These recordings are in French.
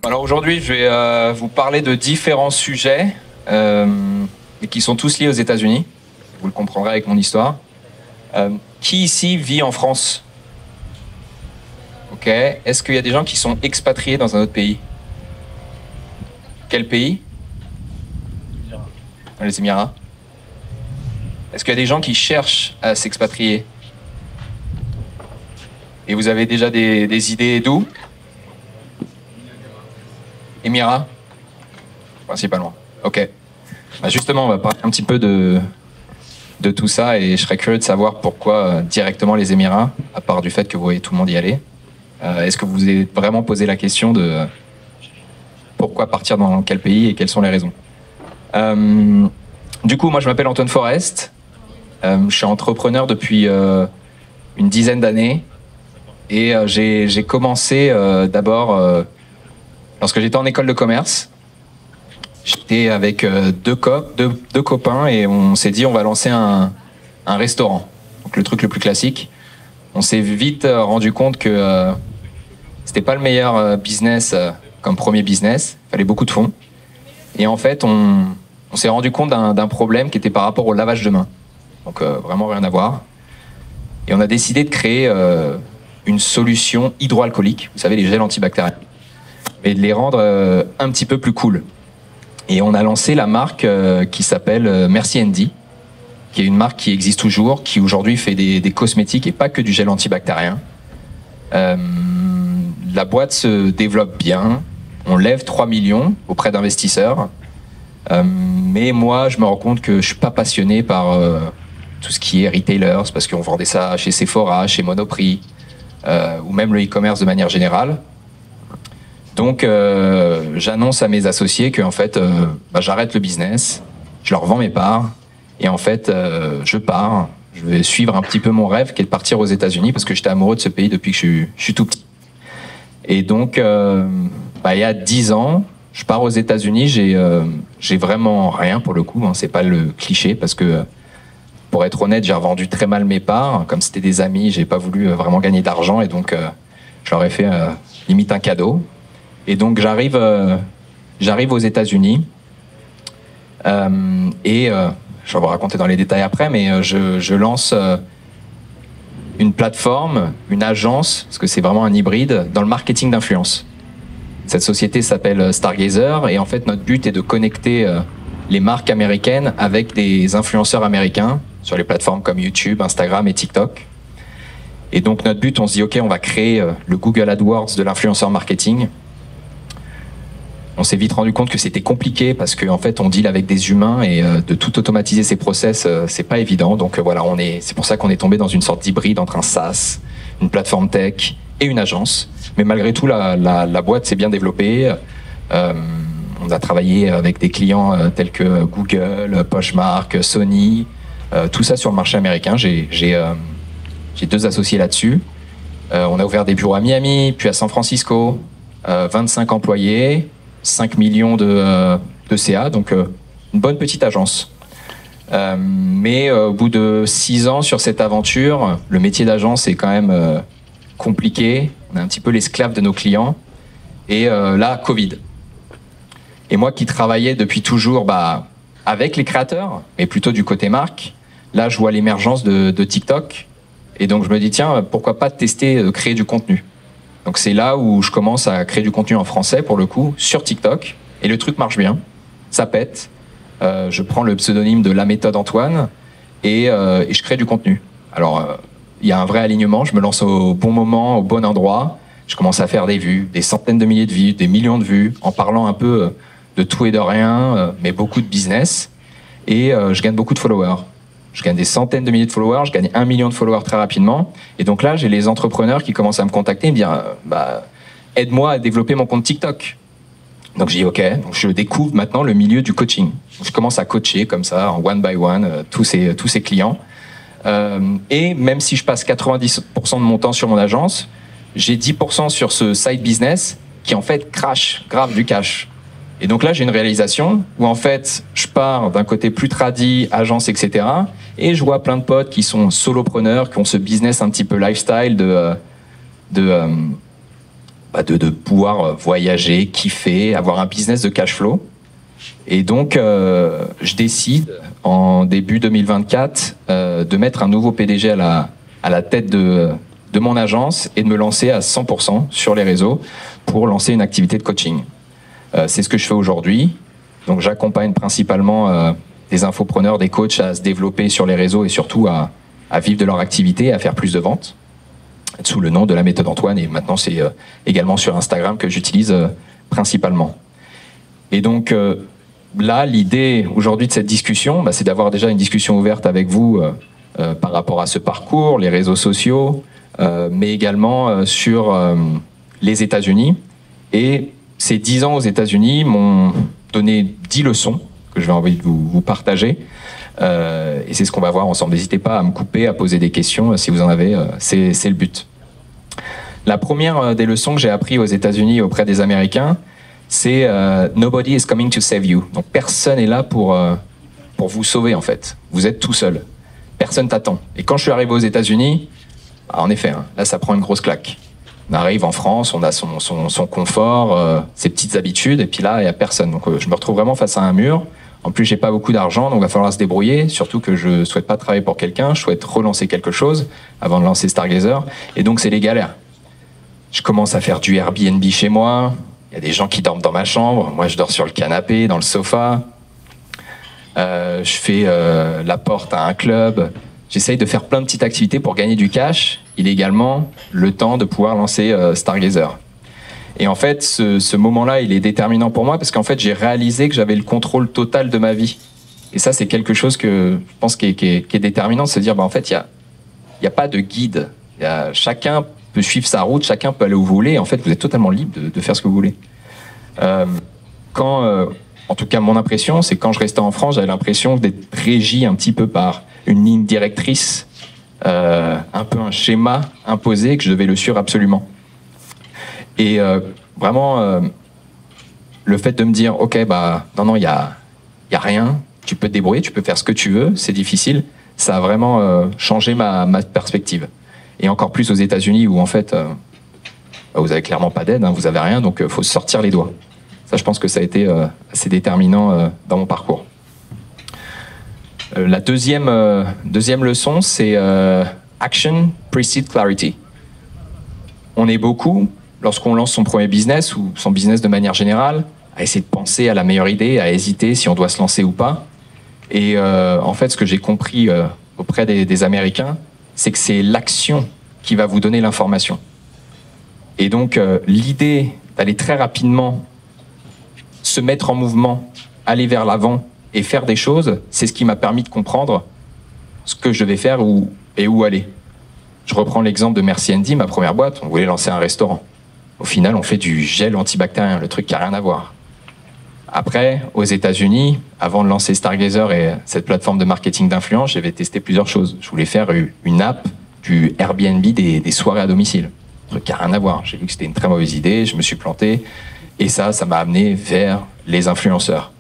Alors aujourd'hui, je vais vous parler de différents sujets et qui sont tous liés aux États-Unis. Vous le comprendrez avec mon histoire. Qui ici vit en France? Ok. Est-ce qu'il y a des gens qui sont expatriés dans un autre pays? Quel pays? Dans les Émirats. Est-ce qu'il y a des gens qui cherchent à s'expatrier? Et vous avez déjà des idées d'où? Émirats? Principalement. Ok. Bah justement, on va parler un petit peu de tout ça et je serais curieux de savoir pourquoi directement les Émirats, à part du fait que vous voyez tout le monde y aller. Est-ce que vous vous êtes vraiment posé la question de pourquoi partir dans quel pays et quelles sont les raisons? Du coup, moi je m'appelle Antoine Forest. Je suis entrepreneur depuis une dizaine d'années et j'ai commencé d'abord lorsque j'étais en école de commerce. J'étais avec deux copains et on s'est dit on va lancer un restaurant. Donc le truc le plus classique. On s'est vite rendu compte que c'était pas le meilleur business comme premier business. Il fallait beaucoup de fonds. Et en fait, on s'est rendu compte d'un problème qui était par rapport au lavage de mains. Donc vraiment rien à voir. Et on a décidé de créer une solution hydroalcoolique. Vous savez, les gels antibactériens. Et de les rendre un petit peu plus cool. Et on a lancé la marque qui s'appelle Merci Andy, qui est une marque qui existe toujours, qui aujourd'hui fait des cosmétiques et pas que du gel antibactérien. La boîte se développe bien, on lève 3 millions auprès d'investisseurs, mais moi je me rends compte que je suis pas passionné par tout ce qui est retailers, parce qu'on vendait ça chez Sephora, chez Monoprix, ou même le e-commerce de manière générale. Donc j'annonce à mes associés que en fait j'arrête le business, je leur vends mes parts et en fait je pars, je vais suivre un petit peu mon rêve qui est de partir aux États-Unis parce que j'étais amoureux de ce pays depuis que je suis tout petit. Et donc il y a 10 ans, je pars aux États-Unis, j'ai vraiment rien pour le coup, hein, c'est pas le cliché parce que pour être honnête, j'ai revendu très mal mes parts, comme c'était des amis, j'ai pas voulu vraiment gagner d'argent et donc je leur ai fait limite un cadeau. Et donc j'arrive aux États-Unis et je vais vous raconter dans les détails après, mais je lance une plateforme, une agence, parce que c'est vraiment un hybride, dans le marketing d'influence. Cette société s'appelle Stargazer et en fait notre but est de connecter les marques américaines avec des influenceurs américains sur les plateformes comme YouTube, Instagram et TikTok. Et donc notre but, on se dit ok, on va créer le Google AdWords de l'influenceur marketing. On s'est vite rendu compte que c'était compliqué parce qu'en fait on deal avec des humains et de tout automatiser ces process c'est pas évident. Donc voilà, c'est pour ça qu'on est tombé dans une sorte d'hybride entre un SaaS, une plateforme tech et une agence. Mais malgré tout la boîte s'est bien développée. On a travaillé avec des clients tels que Google, Poshmark, Sony, tout ça sur le marché américain. J'ai 2 associés là-dessus. On a ouvert des bureaux à Miami, puis à San Francisco, 25 employés. 5 millions de CA, donc une bonne petite agence. Mais au bout de 6 ans sur cette aventure, le métier d'agence est quand même compliqué. On est un petit peu l'esclave de nos clients. Et là, Covid. Et moi qui travaillais depuis toujours avec les créateurs, mais plutôt du côté marque, là je vois l'émergence de TikTok. Et donc je me dis, tiens, pourquoi pas tester, créer du contenu. Donc c'est là où je commence à créer du contenu en français, pour le coup, sur TikTok. Et le truc marche bien, ça pète. Je prends le pseudonyme de La Méthode Antoine et je crée du contenu. Alors, il y a un vrai alignement, je me lance au bon moment, au bon endroit. Je commence à faire des vues, des centaines de milliers de vues, des millions de vues, en parlant un peu de tout et de rien, mais beaucoup de business. Et je gagne beaucoup de followers. Je gagne des centaines de milliers de followers, je gagne 1 million de followers très rapidement. Et donc là, j'ai les entrepreneurs qui commencent à me contacter et me dire aide-moi à développer mon compte TikTok. Donc je dis ok, donc je découvre maintenant le milieu du coaching. Donc, je commence à coacher comme ça, en one by one, tous ces clients. Et même si je passe 90% de mon temps sur mon agence, j'ai 10% sur ce side business qui en fait crash grave du cash. Et donc là, j'ai une réalisation où en fait, je pars d'un côté plus tradi, agence, etc. Et je vois plein de potes qui sont solopreneurs, qui ont ce business un petit peu lifestyle de pouvoir voyager, kiffer, avoir un business de cash flow. Et donc, je décide en début 2024 de mettre un nouveau PDG à la tête de mon agence et de me lancer à 100% sur les réseaux pour lancer une activité de coaching. C'est ce que je fais aujourd'hui. Donc, j'accompagne principalement des infopreneurs, des coachs à se développer sur les réseaux et surtout à vivre de leur activité, à faire plus de ventes, sous le nom de la méthode Antoine. Et maintenant, c'est également sur Instagram que j'utilise principalement. Et donc, là, l'idée aujourd'hui de cette discussion, c'est d'avoir déjà une discussion ouverte avec vous par rapport à ce parcours, les réseaux sociaux, mais également sur les États-Unis. Et ces 10 ans aux États-Unis m'ont donné 10 leçons que je vais envie de vous partager. Et c'est ce qu'on va voir ensemble. N'hésitez pas à me couper, à poser des questions si vous en avez. C'est le but. La première des leçons que j'ai apprises aux États-Unis auprès des Américains, c'est nobody is coming to save you. Donc personne n'est là pour vous sauver en fait. Vous êtes tout seul. Personne t'attend. Et quand je suis arrivé aux États-Unis, en effet, là ça prend une grosse claque. On arrive en France, on a son confort, ses petites habitudes, et puis là il n'y a personne. Donc je me retrouve vraiment face à un mur. En plus, j'ai pas beaucoup d'argent, donc il va falloir se débrouiller. Surtout que je souhaite pas travailler pour quelqu'un, je souhaite relancer quelque chose avant de lancer Stargazer. Et donc c'est les galères. Je commence à faire du Airbnb chez moi. Il y a des gens qui dorment dans ma chambre. Moi, je dors sur le canapé, dans le sofa. Je fais la porte à un club. J'essaye de faire plein de petites activités pour gagner du cash, illégalement, le temps de pouvoir lancer Stargazer. Et en fait, ce moment-là, il est déterminant pour moi parce qu'en fait, j'ai réalisé que j'avais le contrôle total de ma vie. Et ça, c'est quelque chose que je pense qui est déterminant, de se dire, en fait, il y a pas de guide. Chacun peut suivre sa route, chacun peut aller où vous voulez. En fait, vous êtes totalement libre de faire ce que vous voulez. En tout cas, mon impression, c'est que quand je restais en France, j'avais l'impression d'être régi un petit peu par une ligne directrice, un peu un schéma imposé que je devais le suivre absolument. Et vraiment, le fait de me dire, ok, non, il y a rien, tu peux te débrouiller, tu peux faire ce que tu veux, c'est difficile, ça a vraiment changé ma perspective. Et encore plus aux États-Unis où en fait, vous avez clairement pas d'aide, vous avez rien, donc faut se sortir les doigts. Ça, je pense que ça a été assez déterminant dans mon parcours. La deuxième leçon, c'est action precedes clarity. On est beaucoup, lorsqu'on lance son premier business ou son business de manière générale, à essayer de penser à la meilleure idée, à hésiter si on doit se lancer ou pas. Et en fait, ce que j'ai compris auprès des Américains, c'est que c'est l'action qui va vous donner l'information. Et donc, l'idée d'aller très rapidement se mettre en mouvement, aller vers l'avant et faire des choses, c'est ce qui m'a permis de comprendre ce que je vais faire et où aller. Je reprends l'exemple de Merci Andy, ma première boîte, on voulait lancer un restaurant. Au final, on fait du gel antibactérien, le truc qui n'a rien à voir. Après, aux États-Unis, avant de lancer Stargazer et cette plateforme de marketing d'influence, j'avais testé plusieurs choses. Je voulais faire une app du Airbnb des soirées à domicile. Un truc qui n'a rien à voir. J'ai vu que c'était une très mauvaise idée, je me suis planté. Et ça m'a amené vers les influenceurs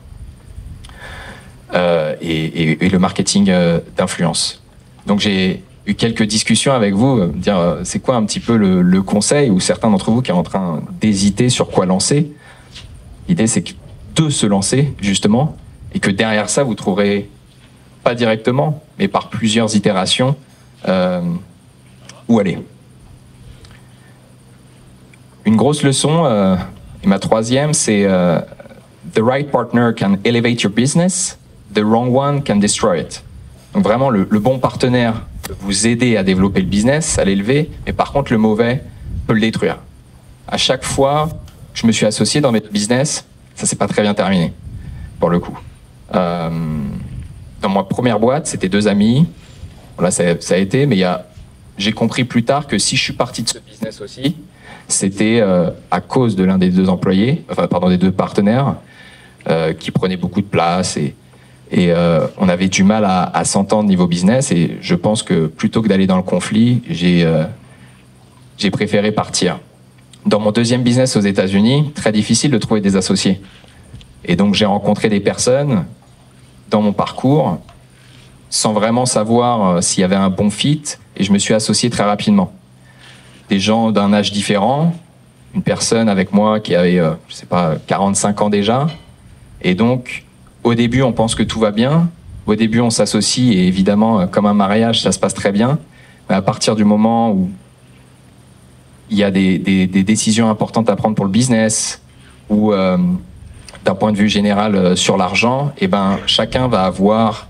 et le marketing d'influence. Donc j'ai eu quelques discussions avec vous, dire c'est quoi un petit peu le conseil, ou certains d'entre vous qui sont en train d'hésiter sur quoi lancer. L'idée c'est de se lancer justement, et que derrière ça vous trouverez pas directement, mais par plusieurs itérations où aller. Une grosse leçon, et ma troisième, c'est the right partner can elevate your business, the wrong one can destroy it. Donc vraiment, le bon partenaire peut vous aider à développer le business, à l'élever, mais par contre, le mauvais peut le détruire. À chaque fois que je me suis associé dans mes business, ça s'est pas très bien terminé, pour le coup. Dans ma première boîte, c'était 2 amis. Voilà, ça a été, mais j'ai compris plus tard que si je suis parti de ce business aussi, c'était à cause de l'un des 2 employés, des 2 partenaires, qui prenaient beaucoup de place et on avait du mal à s'entendre niveau business. Et je pense que plutôt que d'aller dans le conflit, j'ai préféré partir. Dans mon deuxième business aux États-Unis, très difficile de trouver des associés. Et donc j'ai rencontré des personnes dans mon parcours sans vraiment savoir s'il y avait un bon fit, et je me suis associé très rapidement. Des gens d'un âge différent, une personne avec moi qui avait, je sais pas, 45 ans déjà. Et donc, au début, on pense que tout va bien. Au début, on s'associe et évidemment, comme un mariage, ça se passe très bien. Mais à partir du moment où il y a des décisions importantes à prendre pour le business ou d'un point de vue général sur l'argent, eh ben, chacun va avoir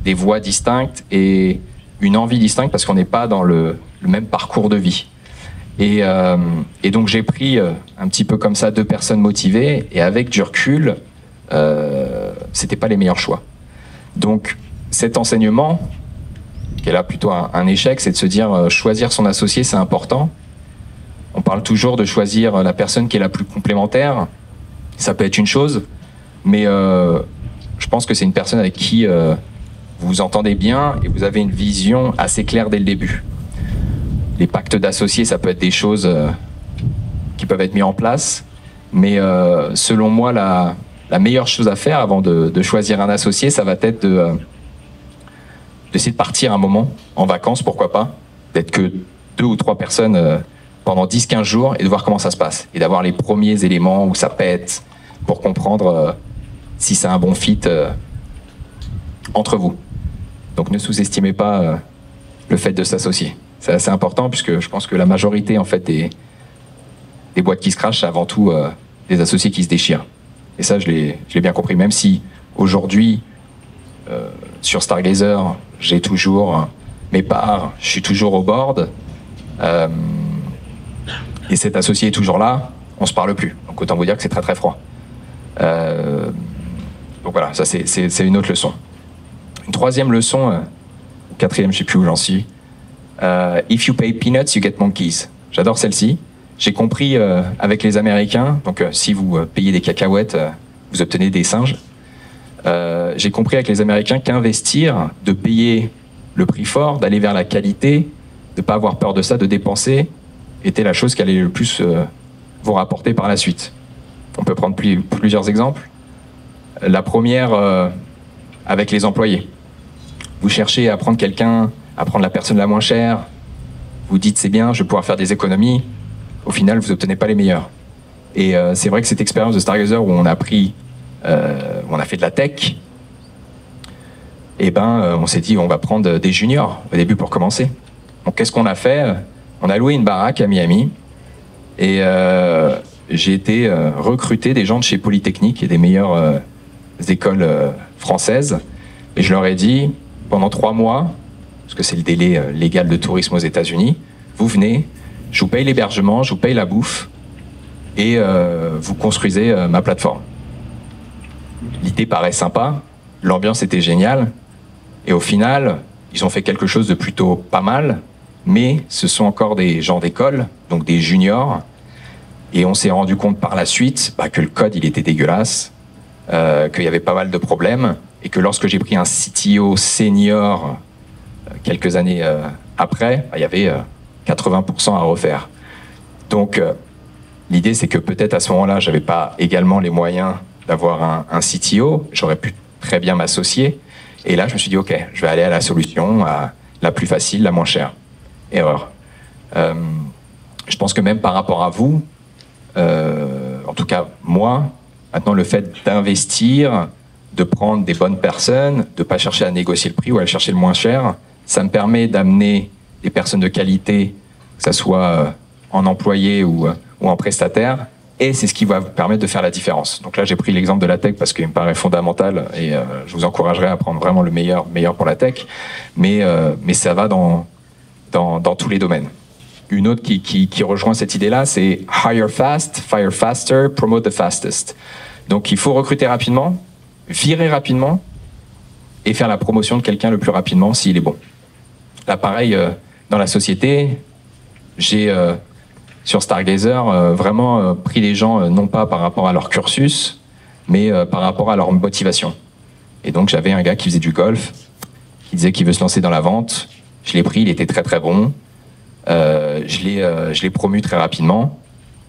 des voies distinctes et une envie distincte parce qu'on n'est pas dans le même parcours de vie. Et donc j'ai pris un petit peu comme ça 2 personnes motivées et avec du recul, c'était pas les meilleurs choix. Donc cet enseignement, qui est là plutôt un échec, c'est de se dire choisir son associé, c'est important. On parle toujours de choisir la personne qui est la plus complémentaire. Ça peut être une chose, mais je pense que c'est une personne avec qui vous vous entendez bien et vous avez une vision assez claire dès le début. Les pactes d'associés, ça peut être des choses qui peuvent être mises en place, mais selon moi, la meilleure chose à faire avant de choisir un associé, ça va être d'essayer de partir un moment en vacances, pourquoi pas, d'être que 2 ou 3 personnes pendant 10-15 jours et de voir comment ça se passe, et d'avoir les premiers éléments où ça pète pour comprendre si c'est un bon fit entre vous. Donc ne sous-estimez pas le fait de s'associer. C'est assez important puisque je pense que la majorité en fait des boîtes qui se crachent, c'est avant tout des associés qui se déchirent. Et ça, je l'ai bien compris. Même si aujourd'hui, sur Stargazer, j'ai toujours mes parts, je suis toujours au board, et cet associé est toujours là, on se parle plus. Donc autant vous dire que c'est très très froid. Donc voilà, ça c'est une autre leçon. Une troisième leçon, ou quatrième, je sais plus où j'en suis. If you pay peanuts, you get monkeys. J'adore celle-ci. J'ai compris avec les Américains, donc si vous payez des cacahuètes, vous obtenez des singes. J'ai compris avec les Américains qu'investir, de payer le prix fort, d'aller vers la qualité, de ne pas avoir peur de ça, de dépenser, était la chose qui allait le plus vous rapporter par la suite. On peut prendre plusieurs exemples. La première, avec les employés. Vous cherchez à prendre quelqu'un, à prendre la personne la moins chère, vous dites c'est bien, je vais pouvoir faire des économies, au final vous n'obtenez pas les meilleurs. Et c'est vrai que cette expérience de Stargazer où on a fait de la tech, et ben on s'est dit on va prendre des juniors au début pour commencer. Donc qu'est-ce qu'on a fait? On a loué une baraque à Miami et j'ai été recruter des gens de chez Polytechnique et des meilleures écoles françaises, et je leur ai dit pendant 3 mois, parce que c'est le délai légal de tourisme aux États-Unis, vous venez, je vous paye l'hébergement, je vous paye la bouffe, et vous construisez ma plateforme. L'idée paraît sympa, l'ambiance était géniale, et au final, ils ont fait quelque chose de plutôt pas mal, mais ce sont encore des gens d'école, donc des juniors, et on s'est rendu compte par la suite que le code il était dégueulasse, qu'il y avait pas mal de problèmes, et que lorsque j'ai pris un CTO senior quelques années après, il y avait 80% à refaire. Donc l'idée c'est que peut-être à ce moment-là, j'avais pas également les moyens d'avoir un CTO, j'aurais pu très bien m'associer, et là je me suis dit ok, je vais aller à la solution, à la plus facile, la moins chère. Erreur. Je pense que même par rapport à vous, en tout cas moi, maintenant le fait d'investir, de prendre des bonnes personnes, de ne pas chercher à négocier le prix ou à chercher le moins cher, ça me permet d'amener des personnes de qualité, que ce soit en employé ou en prestataire, et c'est ce qui va vous permettre de faire la différence. Donc là, j'ai pris l'exemple de la tech parce qu'il me paraît fondamental, et je vous encouragerai à prendre vraiment le meilleur pour la tech, mais ça va dans tous les domaines. Une autre qui rejoint cette idée-là, c'est hire fast, fire faster, promote the fastest. Donc il faut recruter rapidement, virer rapidement et faire la promotion de quelqu'un le plus rapidement s'il est bon. Là, pareil, dans la société, j'ai sur Stargazer vraiment pris les gens non pas par rapport à leur cursus, mais par rapport à leur motivation. Et donc j'avais un gars qui faisait du golf, qui disait qu'il veut se lancer dans la vente. Je l'ai pris, il était très très bon. Je l'ai promu très rapidement.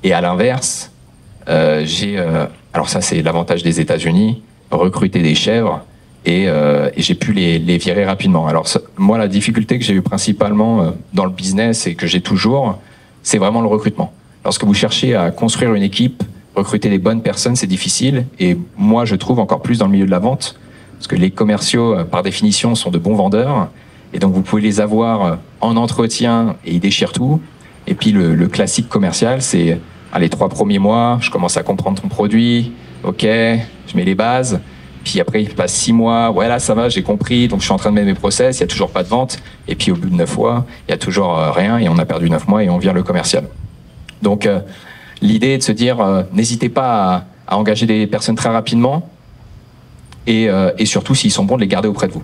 Et à l'inverse, alors ça c'est l'avantage des États-Unis, recruter des chèvres et j'ai pu les virer rapidement. Alors moi la difficulté que j'ai eu principalement dans le business et que j'ai toujours, c'est vraiment le recrutement. lorsque vous cherchez à construire une équipe, recruter les bonnes personnes, c'est difficile. Et moi, je trouve encore plus dans le milieu de la vente, parce que les commerciaux, par définition, sont de bons vendeurs. Et donc, vous pouvez les avoir en entretien et ils déchirent tout. Et puis, le classique commercial, c'est les 3 premiers mois, je commence à comprendre ton produit, ok, je mets les bases. Puis après, il passe 6 mois, ouais, là, ça va, j'ai compris, donc je suis en train de mettre mes process, il n'y a toujours pas de vente. Et puis, au bout de 9 mois, il n'y a toujours rien et on a perdu 9 mois et on vire le commercial. Donc, l'idée est de se dire, n'hésitez pas à engager des personnes très rapidement et surtout, s'ils sont bons, de les garder auprès de vous.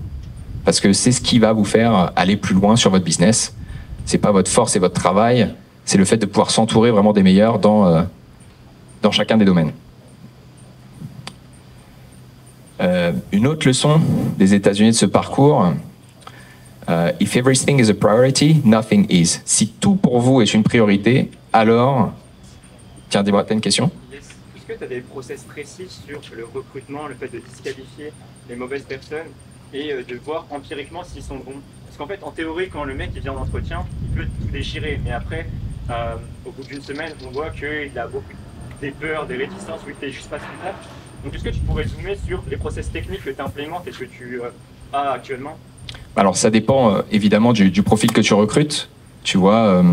Parce que c'est ce qui va vous faire aller plus loin sur votre business. C'est pas votre force et votre travail, c'est le fait de pouvoir s'entourer vraiment des meilleurs dans chacun des domaines. Une autre leçon des États-Unis de ce parcours, if everything is a priority, nothing is. Si tout pour vous est une priorité, alors... Tiens, dis-moi, t'as une question? Est-ce que tu as des process précis sur le recrutement, le fait de disqualifier les mauvaises personnes et de voir empiriquement s'ils sont bons? Parce qu'en fait, en théorie, quand le mec il vient en entretien, il peut tout déchirer, mais après, au bout d'une semaine, on voit qu'il a beaucoup des peurs, des réticences, où il ne fait juste pas son taf. Donc, est-ce que tu pourrais zoomer sur les process techniques que tu implémentes et que tu as actuellement? Alors, ça dépend évidemment du profil que tu recrutes. Tu vois,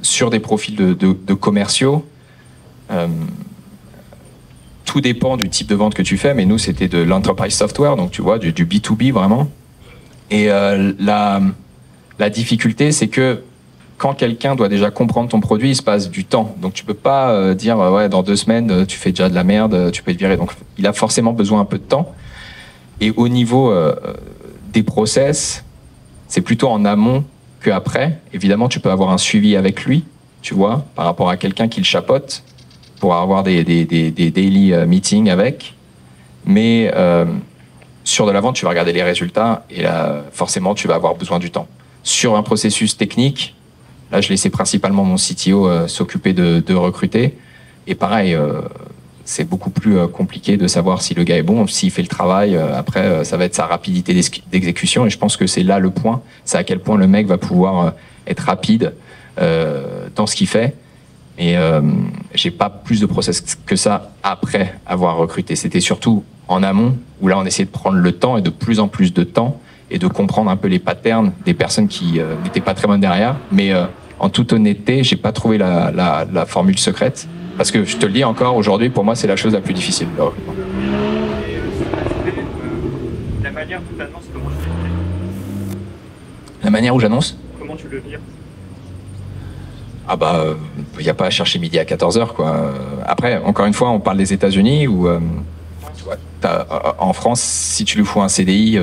sur des profils de commerciaux, tout dépend du type de vente que tu fais, mais nous, c'était de l'enterprise software, donc tu vois, du B2B vraiment. Et la difficulté, c'est que quand quelqu'un doit déjà comprendre ton produit, il se passe du temps. Donc tu peux pas dire, ouais, dans 2 semaines, tu fais déjà de la merde, tu peux te virer. Donc il a forcément besoin un peu de temps. Et au niveau des process, c'est plutôt en amont qu'après. Évidemment, tu peux avoir un suivi avec lui, tu vois, par rapport à quelqu'un qui le chapeaute, pour avoir des daily meetings avec. Mais sur de la vente, tu vas regarder les résultats et là, forcément, tu vas avoir besoin du temps. Sur un processus technique, là, je laissais principalement mon CTO s'occuper de recruter. Et pareil, c'est beaucoup plus compliqué de savoir si le gars est bon, s'il fait le travail. Après, ça va être sa rapidité d'exécution. Et je pense que c'est là le point. C'est à quel point le mec va pouvoir être rapide dans ce qu'il fait. Et j'ai pas plus de process que ça après avoir recruté. C'était surtout en amont, où là on essayait de prendre le temps et de plus en plus de temps et de comprendre un peu les patterns des personnes qui n'étaient pas très bonnes derrière. Mais en toute honnêteté, j'ai pas trouvé la formule secrète. Parce que je te le dis encore, aujourd'hui, pour moi, c'est la chose la plus difficile, le recrutement. La manière où tu annonces, comment tu le vires? La manière où j'annonce? Comment tu le vires? Ah bah, il n'y a pas à chercher midi à 14h, quoi. Après, encore une fois, on parle des États-Unis où, tu vois, en France, si tu lui fous un CDI,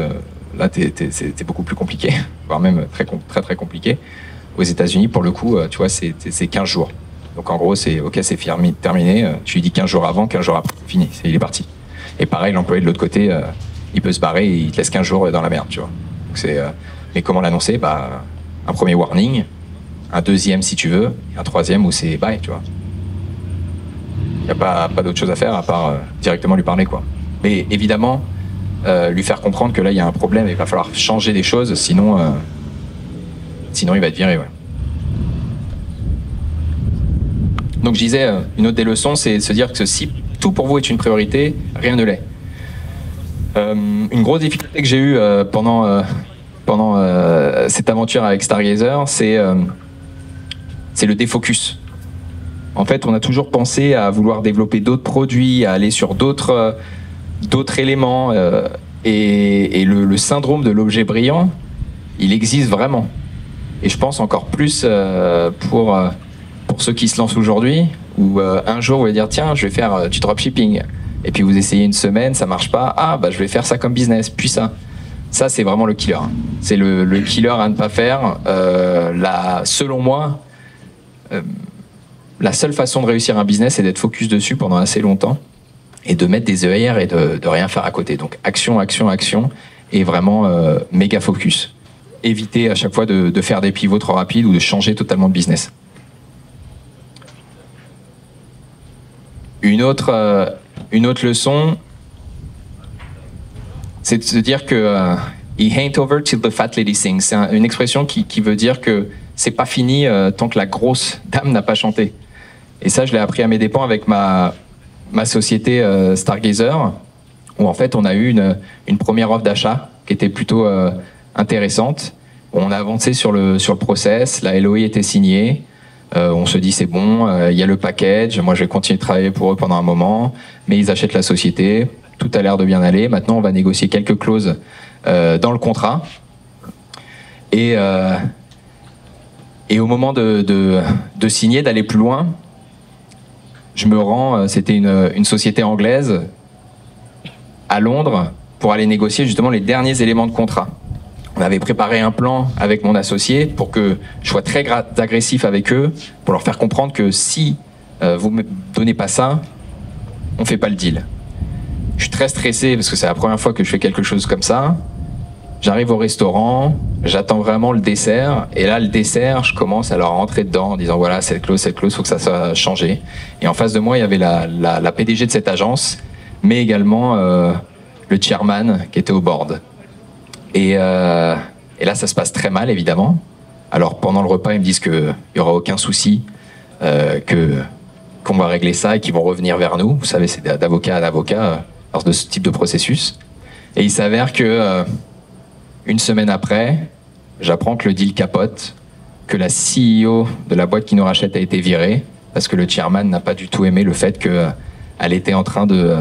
là, c'est beaucoup plus compliqué, voire même très compliqué. Aux États-Unis, pour le coup, tu vois, c'est 15 jours. Donc en gros, c'est ok, c'est terminé. Tu lui dis 15 jours avant, 15 jours après, c'est fini, il est parti. Et pareil, l'employé de l'autre côté, il peut se barrer et il te laisse 15 jours dans la merde, tu vois. Mais comment l'annoncer? Bah, un premier warning, un deuxième si tu veux, et un troisième où c'est bye, tu vois. Il n'y a pas d'autre chose à faire à part directement lui parler, quoi. Mais évidemment, lui faire comprendre que là, il y a un problème et il va falloir changer des choses, sinon il va être viré, ouais. Donc je disais, une autre des leçons, c'est de se dire que si tout pour vous est une priorité, rien ne l'est. Une grosse difficulté que j'ai eue pendant cette aventure avec Stargazer, c'est le défocus. En fait, on a toujours pensé à vouloir développer d'autres produits, à aller sur d'autres éléments, et le syndrome de l'objet brillant, il existe vraiment. Et je pense encore plus pour ceux qui se lancent aujourd'hui, où un jour vous allez dire tiens, je vais faire du dropshipping, et puis vous essayez une semaine, ça marche pas, ah bah je vais faire ça comme business, puis ça c'est vraiment le killer. C'est le killer à ne pas faire. Selon moi, la seule façon de réussir un business, c'est d'être focus dessus pendant assez longtemps et de mettre des œillères et de rien faire à côté. Donc action, action, action, et vraiment méga focus. Éviter à chaque fois de faire des pivots trop rapides ou de changer totalement de business. Une autre leçon, c'est de se dire que he ain't over till the fat lady sings. C'est une expression qui veut dire que c'est pas fini tant que la grosse dame n'a pas chanté. Et ça, je l'ai appris à mes dépens avec ma société Stargazer, où en fait, on a eu une première offre d'achat qui était plutôt intéressante. On a avancé sur le process, la LOI était signée. On se dit c'est bon, il y a le package, moi je vais continuer de travailler pour eux pendant un moment, mais ils achètent la société, tout a l'air de bien aller. Maintenant on va négocier quelques clauses dans le contrat. Et au moment de signer, d'aller plus loin, je me rends, c'était une société anglaise à Londres pour aller négocier justement les derniers éléments de contrat. On avait préparé un plan avec mon associé pour que je sois très agressif avec eux, pour leur faire comprendre que si vous ne me donnez pas ça, on ne fait pas le deal. Je suis très stressé parce que c'est la première fois que je fais quelque chose comme ça. J'arrive au restaurant, j'attends vraiment le dessert, et là le dessert, je commence à leur rentrer dedans en disant voilà, cette clause, faut que ça soit changé. Et en face de moi, il y avait la PDG de cette agence, mais également le chairman qui était au board. Et là, ça se passe très mal, évidemment. Alors, pendant le repas, ils me disent qu'il n'y aura aucun souci, qu'on va régler ça et qu'ils vont revenir vers nous. Vous savez, c'est d'avocat à avocat lors de ce type de processus. Et il s'avère que, une semaine après, j'apprends que le deal capote, que la CEO de la boîte qui nous rachète a été virée, parce que le chairman n'a pas du tout aimé le fait qu'elle était en train de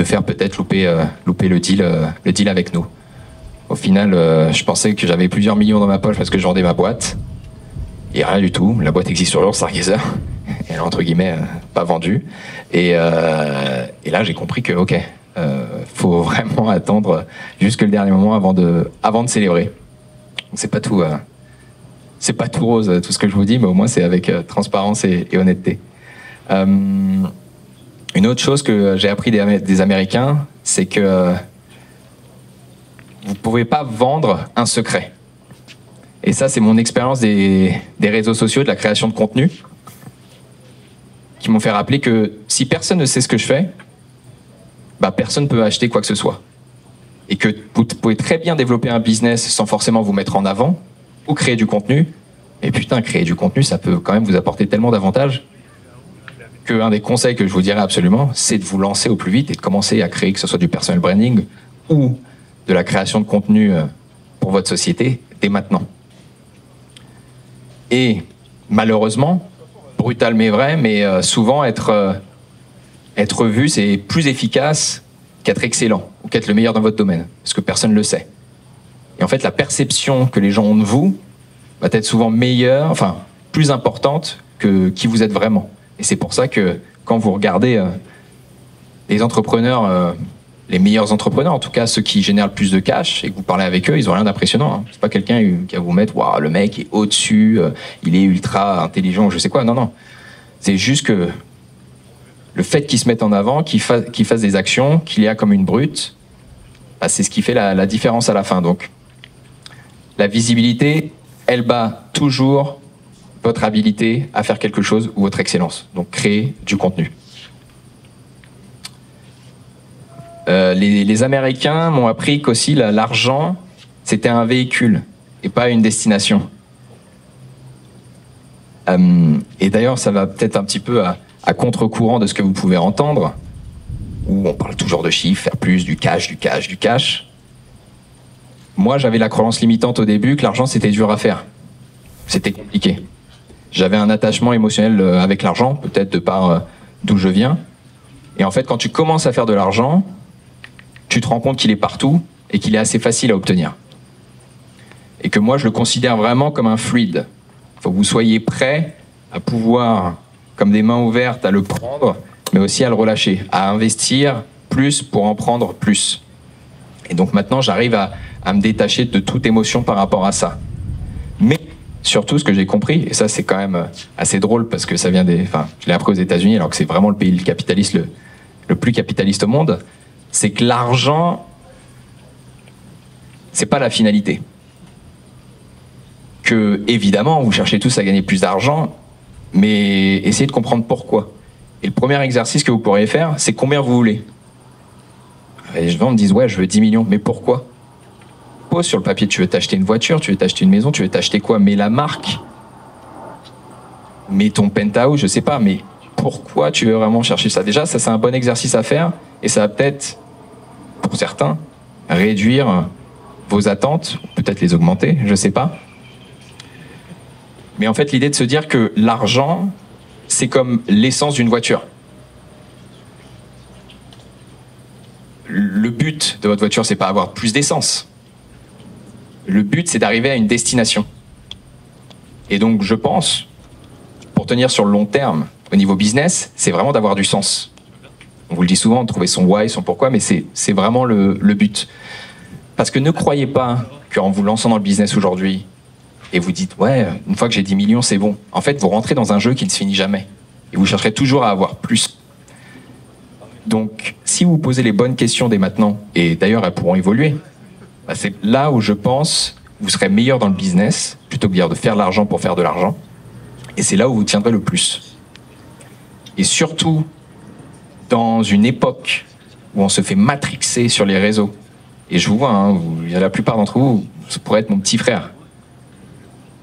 faire peut-être louper le deal avec nous. Au final, je pensais que j'avais plusieurs millions dans ma poche parce que je vendais ma boîte. Et rien du tout. La boîte existe toujours, Stargazer. Elle est entre guillemets pas vendue. Et là, j'ai compris que, ok, faut vraiment attendre jusque le dernier moment avant de célébrer. C'est pas tout rose, tout ce que je vous dis, mais au moins c'est avec transparence et honnêteté. Une autre chose que j'ai appris des Américains, c'est que vous ne pouvez pas vendre un secret. Et ça, c'est mon expérience des réseaux sociaux, de la création de contenu, qui m'ont fait rappeler que si personne ne sait ce que je fais, bah, personne ne peut acheter quoi que ce soit. Et que vous pouvez très bien développer un business sans forcément vous mettre en avant, ou créer du contenu. Et putain, créer du contenu, ça peut quand même vous apporter tellement d'avantages qu'un des conseils que je vous dirais absolument, c'est de vous lancer au plus vite et de commencer à créer, que ce soit du personal branding ou de la création de contenu pour votre société dès maintenant. Et malheureusement, brutal mais vrai, mais souvent être vu, c'est plus efficace qu'être excellent ou qu'être le meilleur dans votre domaine, parce que personne ne le sait. Et en fait, la perception que les gens ont de vous va être souvent meilleure, enfin plus importante que qui vous êtes vraiment. Et c'est pour ça que quand vous regardez les entrepreneurs, les meilleurs entrepreneurs, en tout cas ceux qui génèrent le plus de cash, et que vous parlez avec eux, ils ont rien d'impressionnant. Hein. C'est pas quelqu'un qui va vous mettre, waouh, le mec est au-dessus, il est ultra intelligent, je sais quoi. Non, non. C'est juste que le fait qu'ils se mettent en avant, qu'ils fassent des actions, qu'il y a comme une brute, bah, c'est ce qui fait la différence à la fin. Donc, la visibilité, elle bat toujours votre habilité à faire quelque chose ou votre excellence. Donc, créer du contenu. Les Américains m'ont appris qu'aussi l'argent, c'était un véhicule et pas une destination. Et d'ailleurs, ça va peut-être un petit peu à contre-courant de ce que vous pouvez entendre, où on parle toujours de chiffres, faire plus, du cash, du cash, du cash. Moi, j'avais la croyance limitante au début que l'argent, c'était dur à faire. C'était compliqué. J'avais un attachement émotionnel avec l'argent, peut-être de par d'où je viens. Et en fait, quand tu commences à faire de l'argent, tu te rends compte qu'il est partout et qu'il est assez facile à obtenir. Et que moi, je le considère vraiment comme un fluide. Il faut que vous soyez prêts à pouvoir, comme des mains ouvertes, à le prendre, mais aussi à le relâcher, à investir plus pour en prendre plus. Et donc maintenant, j'arrive à me détacher de toute émotion par rapport à ça. Mais surtout, ce que j'ai compris, et ça c'est quand même assez drôle parce que ça vient je l'ai appris aux États-Unis alors que c'est vraiment le pays capitaliste le plus capitaliste au monde, c'est que l'argent, c'est pas la finalité. Que évidemment, vous cherchez tous à gagner plus d'argent, mais essayez de comprendre pourquoi. Et le premier exercice que vous pourriez faire, c'est combien vous voulez. Et les gens me disent ouais, je veux 10 millions, mais pourquoi? Pose sur le papier, tu veux t'acheter une voiture, tu veux t'acheter une maison, tu veux t'acheter quoi? Mais la marque, mais ton penthouse, je sais pas, mais pourquoi tu veux vraiment chercher ça. Déjà, ça c'est un bon exercice à faire et ça va peut-être, pour certains, réduire vos attentes, peut-être les augmenter, je ne sais pas. Mais en fait, l'idée de se dire que l'argent, c'est comme l'essence d'une voiture. Le but de votre voiture, c'est pas avoir plus d'essence. Le but, c'est d'arriver à une destination. Et donc, je pense, pour tenir sur le long terme, au niveau business, c'est vraiment d'avoir du sens. On vous le dit souvent, de trouver son why, son pourquoi, mais c'est vraiment le but. Parce que ne croyez pas qu'en vous lançant dans le business aujourd'hui, et vous dites, ouais, une fois que j'ai 10 millions, c'est bon. En fait, vous rentrez dans un jeu qui ne se finit jamais. Et vous chercherez toujours à avoir plus. Donc, si vous posez les bonnes questions dès maintenant, et d'ailleurs, elles pourront évoluer, bah, c'est là où je pense vous serez meilleur dans le business, plutôt que de dire de faire de l'argent pour faire de l'argent. Et c'est là où vous tiendrez le plus. Et surtout, dans une époque où on se fait matrixer sur les réseaux, et je vous vois, hein, la plupart d'entre vous, ça pourrait être mon petit frère,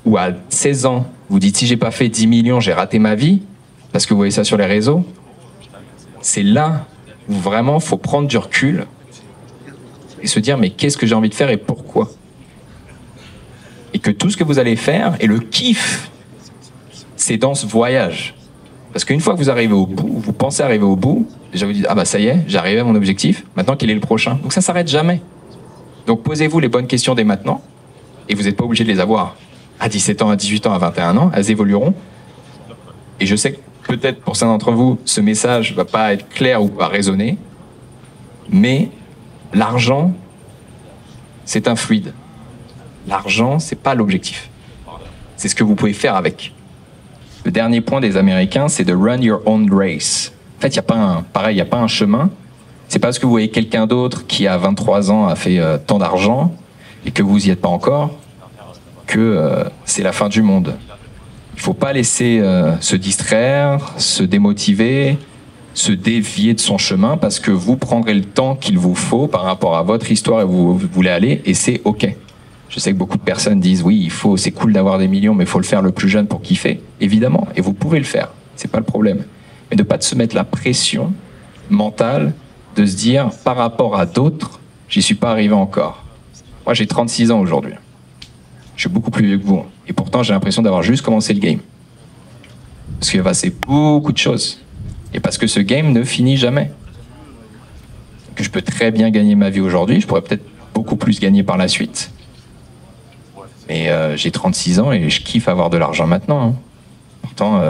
où à 16 ans, vous dites si j'ai pas fait 10 millions, j'ai raté ma vie, parce que vous voyez ça sur les réseaux, c'est là où vraiment il faut prendre du recul et se dire mais qu'est-ce que j'ai envie de faire et pourquoi. Et que tout ce que vous allez faire, et le kiff, c'est dans ce voyage. Parce qu'une fois que vous arrivez au bout, vous pensez arriver au bout, déjà vous dites ah bah ça y est, j'ai arrivé à mon objectif, maintenant quel est le prochain? Donc ça s'arrête jamais. Donc posez-vous les bonnes questions dès maintenant, et vous n'êtes pas obligé de les avoir à 17 ans, à 18 ans, à 21 ans, elles évolueront. Et je sais que peut-être pour certains d'entre vous, ce message ne va pas être clair ou pas résonner, mais l'argent, c'est un fluide. L'argent, c'est pas l'objectif. C'est ce que vous pouvez faire avec. Le dernier point des Américains, c'est de run your own race. En fait, il n'y a pas un chemin. C'est pas parce que vous voyez quelqu'un d'autre qui, à 23 ans, a fait tant d'argent et que vous n'y êtes pas encore que c'est la fin du monde. Il ne faut pas laisser se distraire, se démotiver, se dévier de son chemin parce que vous prendrez le temps qu'il vous faut par rapport à votre histoire et où vous voulez aller et c'est OK. Je sais que beaucoup de personnes disent oui, c'est cool d'avoir des millions, mais il faut le faire le plus jeune pour kiffer. Évidemment, et vous pouvez le faire, c'est pas le problème. Mais de ne pas se mettre la pression mentale de se dire par rapport à d'autres, j'y suis pas arrivé encore. Moi, j'ai 36 ans aujourd'hui. Je suis beaucoup plus vieux que vous. Et pourtant, j'ai l'impression d'avoir juste commencé le game. Parce qu'il va passer beaucoup de choses. Et parce que ce game ne finit jamais. Que je peux très bien gagner ma vie aujourd'hui, je pourrais peut-être beaucoup plus gagner par la suite. Mais j'ai 36 ans et je kiffe avoir de l'argent maintenant. Hein. Pourtant,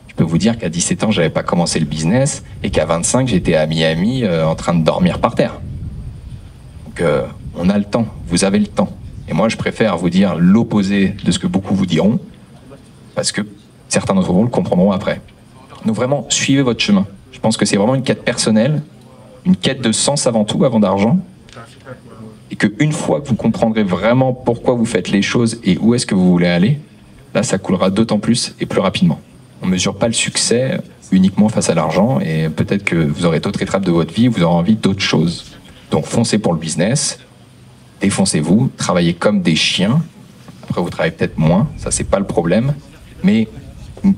je peux vous dire qu'à 17 ans, j'avais pas commencé le business et qu'à 25, j'étais à Miami en train de dormir par terre. Donc, on a le temps. Vous avez le temps. Et moi, je préfère vous dire l'opposé de ce que beaucoup vous diront, parce que certains d'entre vous le comprendront après. Donc vraiment, suivez votre chemin. Je pense que c'est vraiment une quête personnelle, une quête de sens avant tout, avant d'argent, et qu'une fois que vous comprendrez vraiment pourquoi vous faites les choses et où est-ce que vous voulez aller, là, ça coulera d'autant plus et plus rapidement. On ne mesure pas le succès uniquement face à l'argent, et peut-être que vous aurez d'autres étapes de votre vie, vous aurez envie d'autres choses. Donc foncez pour le business, défoncez-vous, travaillez comme des chiens. Après, vous travaillez peut-être moins, ça c'est pas le problème, mais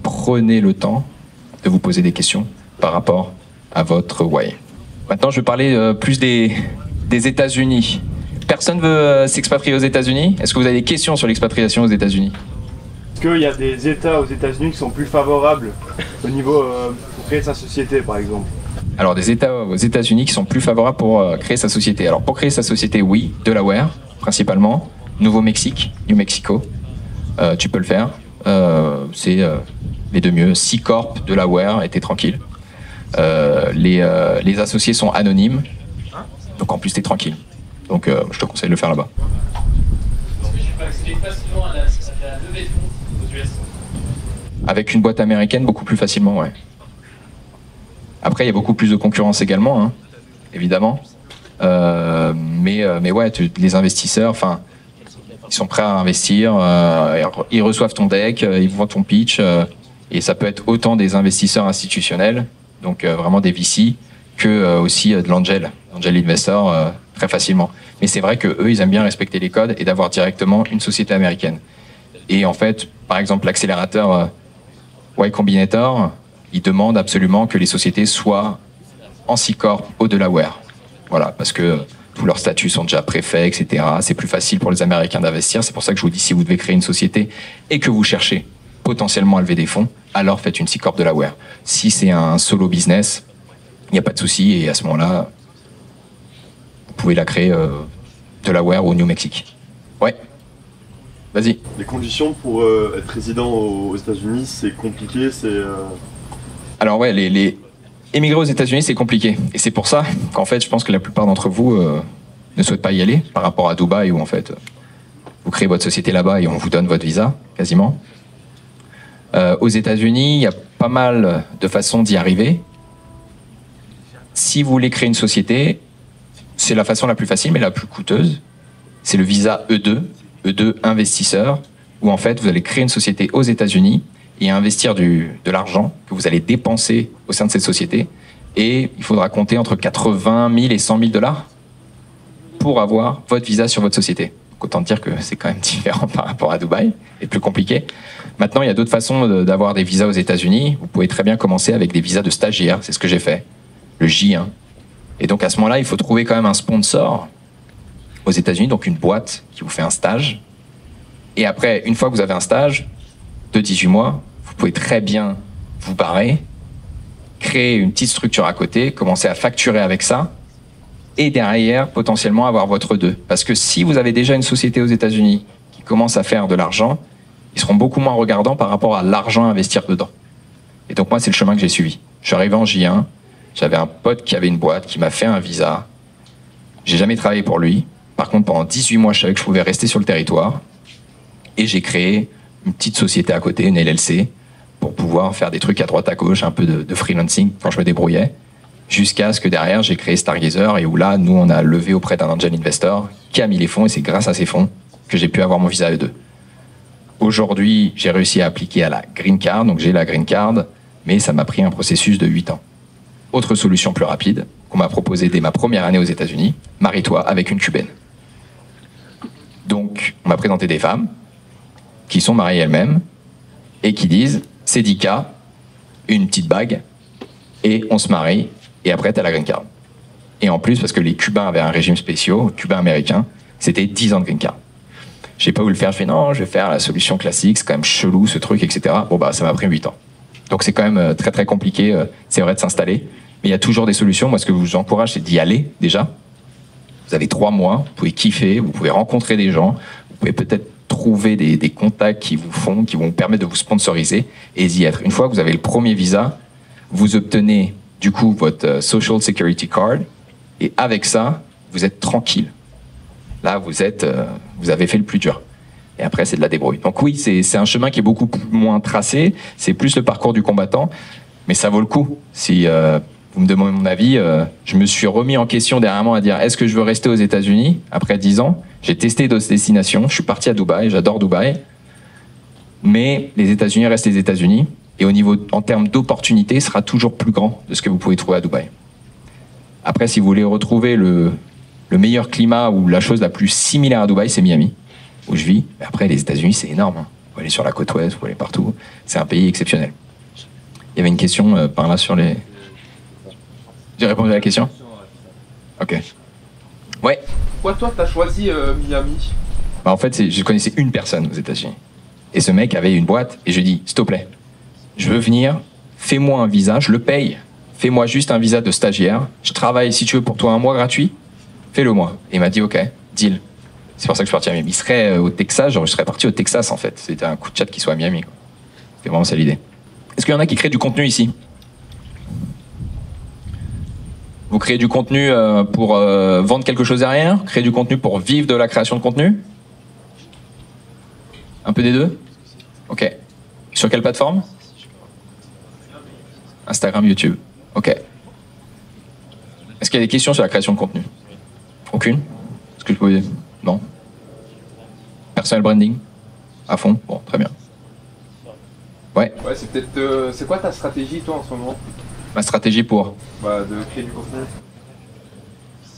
prenez le temps de vous poser des questions par rapport à votre why. Maintenant, je vais parler plus des États-Unis. Personne veut s'expatrier aux États-Unis? Est-ce que vous avez des questions sur l'expatriation aux États-Unis? Est-ce qu'il y a des États aux États-Unis qui sont plus favorables au niveau pour créer sa société, par exemple? Alors, des États aux États-Unis qui sont plus favorables pour créer sa société. Alors, pour créer sa société, oui, Delaware, principalement. Nouveau-Mexique, New Mexico, tu peux le faire. C'est les deux mieux. C-Corp, Delaware, et t'es tranquille. Les associés sont anonymes, donc en plus t'es tranquille. Donc je te conseille de le faire là-bas. Avec une boîte américaine, beaucoup plus facilement, ouais. Après, il y a beaucoup plus de concurrence également, hein, évidemment. Mais ouais, les investisseurs, enfin, ils sont prêts à investir, ils reçoivent ton deck, ils voient ton pitch, et ça peut être autant des investisseurs institutionnels, donc vraiment des VC, que aussi de l'angel investor, très facilement. Mais c'est vrai qu'eux, ils aiment bien respecter les codes et d'avoir directement une société américaine. Et en fait, par exemple, l'accélérateur Y Combinator, ils demandent absolument que les sociétés soient en C-Corp au Delaware. Voilà, parce que tous leurs statuts sont déjà préfaits, etc. C'est plus facile pour les Américains d'investir. C'est pour ça que je vous dis, si vous devez créer une société et que vous cherchez potentiellement à lever des fonds, alors faites une C-Corp Delaware. Si c'est un solo business, il n'y a pas de souci, et à ce moment-là, vous pouvez la créer Delaware ou New Mexico. Ouais. Vas-y. Les conditions pour être résident aux États-Unis, c'est compliqué, Alors ouais, les émigrer aux États-Unis, c'est compliqué. Et c'est pour ça qu'en fait, je pense que la plupart d'entre vous ne souhaitent pas y aller, par rapport à Dubaï, où en fait, vous créez votre société là-bas et on vous donne votre visa, quasiment. Aux États-Unis, il y a pas mal de façons d'y arriver. Si vous voulez créer une société, c'est la façon la plus facile, mais la plus coûteuse. C'est le visa E2, E2 investisseur, où en fait, vous allez créer une société aux États-Unis et investir de l'argent que vous allez dépenser au sein de cette société. Et il faudra compter entre 80 000 et 100 000 dollars pour avoir votre visa sur votre société. Donc autant dire que c'est quand même différent par rapport à Dubaï et plus compliqué. Maintenant, il y a d'autres façons d'avoir des visas aux États-Unis. Vous pouvez très bien commencer avec des visas de stagiaire. C'est ce que j'ai fait, le J1. Et donc à ce moment-là, il faut trouver quand même un sponsor aux États-Unis, donc une boîte qui vous fait un stage. Et après, une fois que vous avez un stage de 18 mois, vous pouvez très bien vous barrer, créer une petite structure à côté, commencer à facturer avec ça, et derrière, potentiellement avoir votre 2. Parce que si vous avez déjà une société aux États-Unis qui commence à faire de l'argent, ils seront beaucoup moins regardants par rapport à l'argent à investir dedans. Et donc moi, c'est le chemin que j'ai suivi. Je suis arrivé en J1, j'avais un pote qui avait une boîte, qui m'a fait un visa. J'ai jamais travaillé pour lui. Par contre, pendant 18 mois, je savais que je pouvais rester sur le territoire. Et j'ai créé une petite société à côté, une LLC, pour pouvoir faire des trucs à droite à gauche, un peu de freelancing quand je me débrouillais, jusqu'à ce que derrière, j'ai créé Stargazer, et où là, nous, on a levé auprès d'un angel investor qui a mis les fonds, et c'est grâce à ces fonds que j'ai pu avoir mon visa E2. Aujourd'hui, j'ai réussi à appliquer à la Green Card, donc j'ai la Green Card, mais ça m'a pris un processus de 8 ans. Autre solution plus rapide, qu'on m'a proposée dès ma première année aux États-Unis, marie-toi avec une cubaine. Donc, on m'a présenté des femmes qui sont mariées elles-mêmes et qui disent, c'est 10K, une petite bague, et on se marie, et après, t'as la green card. Et en plus, parce que les Cubains avaient un régime spécial, Cubains-Américains, c'était 10 ans de green card. Je sais pas où le faire, je fais non, je vais faire la solution classique, c'est quand même chelou ce truc, etc. Bon bah, ça m'a pris 8 ans. Donc c'est quand même très très compliqué, c'est vrai de s'installer, mais il y a toujours des solutions. Moi, ce que je vous encourage, c'est d'y aller, déjà. Vous avez 3 mois, vous pouvez kiffer, vous pouvez rencontrer des gens, vous pouvez peut-être trouver des contacts qui vous permettre de vous sponsoriser et d'y être. Une fois que vous avez le premier visa, vous obtenez du coup votre Social Security Card et avec ça, vous êtes tranquille. Là, vous avez fait le plus dur. Et après, c'est de la débrouille. Donc oui, c'est un chemin qui est beaucoup moins tracé, c'est plus le parcours du combattant, mais ça vaut le coup. Si vous me demandez mon avis, je me suis remis en question dernièrement à dire est-ce que je veux rester aux États-Unis après 10 ans? J'ai testé d'autres destinations, je suis parti à Dubaï, j'adore Dubaï, mais les États-Unis restent les États-Unis, et en termes d'opportunités, sera toujours plus grand de ce que vous pouvez trouver à Dubaï. Après, si vous voulez retrouver le meilleur climat ou la chose la plus similaire à Dubaï, c'est Miami, où je vis. Mais après, les États-Unis, c'est énorme. Vous pouvez aller sur la côte ouest, vous pouvez aller partout. C'est un pays exceptionnel. Il y avait une question par là sur les... J'ai répondu à la question? Ok. Ouais. Pourquoi toi, t'as choisi Miami? Bah, en fait, je connaissais une personne aux États-Unis. Et ce mec avait une boîte, et je lui ai dit, s'il te plaît, je veux venir, fais-moi un visa, je le paye. Fais-moi juste un visa de stagiaire. Je travaille, si tu veux, pour toi 1 mois gratuit. Fais-le moi. Et il m'a dit, ok, deal. C'est pour ça que je suis parti à Miami. Il serait au Texas, genre je serais parti au Texas en fait. C'était un coup de chat qui soit à Miami. C'était vraiment ça l'idée. Est-ce qu'il y en a qui créent du contenu ici? Vous créez du contenu pour vendre quelque chose derrière? Créez du contenu pour vivre de la création de contenu? Un peu des deux? Ok. Sur quelle plateforme? Instagram, YouTube. Ok. Est-ce qu'il y a des questions sur la création de contenu? Aucune? Est-ce que je peux... Non? Personal branding? À fond? Bon, très bien. Ouais. Ouais, c'est peut-être... c'est quoi ta stratégie, toi, en ce moment? Ma stratégie pour? Bah, de créer du contenu.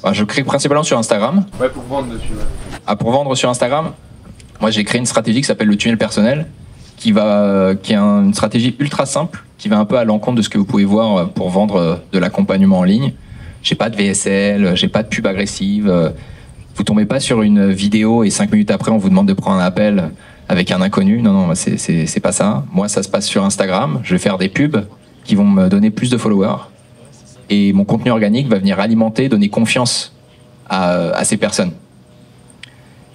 Bah, je crée principalement sur Instagram. Ouais, pour vendre dessus, ouais. Ah, pour vendre sur Instagram? Moi, j'ai créé une stratégie qui s'appelle le tunnel personnel, qui est une stratégie ultra simple, qui va un peu à l'encontre de ce que vous pouvez voir pour vendre de l'accompagnement en ligne. J'ai pas de VSL, j'ai pas de pub agressive. Vous tombez pas sur une vidéo et 5 minutes après on vous demande de prendre un appel avec un inconnu. Non, non, c'est pas ça. Moi, ça se passe sur Instagram. Je vais faire des pubs qui vont me donner plus de followers. Et mon contenu organique va venir alimenter, donner confiance à ces personnes.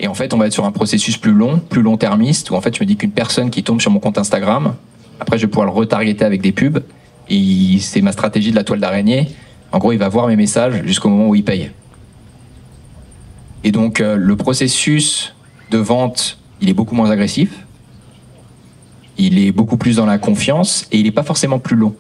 Et en fait, on va être sur un processus plus long-termiste, où en fait, je me dis qu'une personne qui tombe sur mon compte Instagram, après, je vais pouvoir le retargeter avec des pubs. Et c'est ma stratégie de la toile d'araignée. En gros, il va voir mes messages jusqu'au moment où il paye. Et donc, le processus de vente, il est beaucoup moins agressif. Il est beaucoup plus dans la confiance et il n'est pas forcément plus long.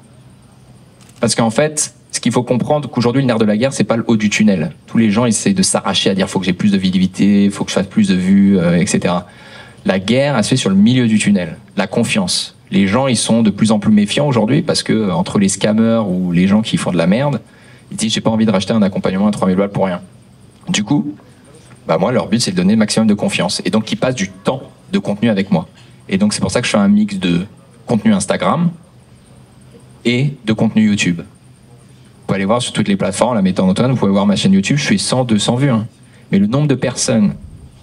Parce qu'en fait, ce qu'il faut comprendre, qu'aujourd'hui, le nerf de la guerre, c'est pas le haut du tunnel. Tous les gens essaient de s'arracher à dire faut que j'ai plus de visibilité, faut que je fasse plus de vues, etc. La guerre, elle se fait sur le milieu du tunnel, la confiance. Les gens, ils sont de plus en plus méfiants aujourd'hui parce que entre les scammers ou les gens qui font de la merde, ils disent j'ai pas envie de racheter un accompagnement à 3000 balles pour rien. Du coup, bah moi, leur but, c'est de donner le maximum de confiance. Et donc, ils passent du temps de contenu avec moi. Et donc, c'est pour ça que je fais un mix de contenu Instagram et de contenu YouTube. Vous pouvez aller voir sur toutes les plateformes, la méthode Antoine, vous pouvez voir ma chaîne YouTube, je fais 100, 200 vues. Hein. Mais le nombre de personnes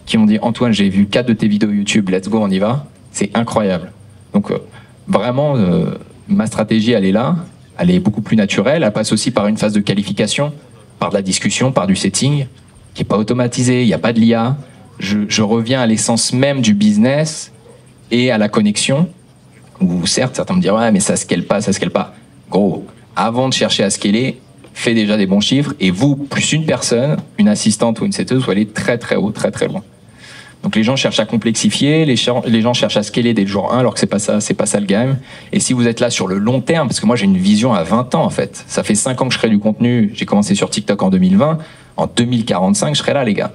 qui ont dit Antoine, j'ai vu 4 de tes vidéos YouTube, let's go, on y va, c'est incroyable. Donc, vraiment, ma stratégie, elle est là, elle est beaucoup plus naturelle, elle passe aussi par une phase de qualification, par de la discussion, par du setting, qui n'est pas automatisé, il n'y a pas de l'IA. Je reviens à l'essence même du business et à la connexion, où certes, certains me diront « Ouais, mais ça scale pas, ça scale pas ». Gros, avant de chercher à scaler, fais déjà des bons chiffres, et vous, plus une personne, une assistante ou une setteuse, vous allez très très haut, très très loin. Donc les gens cherchent à complexifier, les gens cherchent à scaler dès le jour 1, alors que c'est pas ça le game. Et si vous êtes là sur le long terme, parce que moi j'ai une vision à 20 ans en fait, ça fait 5 ans que je crée du contenu, j'ai commencé sur TikTok en 2020, en 2045 je serai là les gars.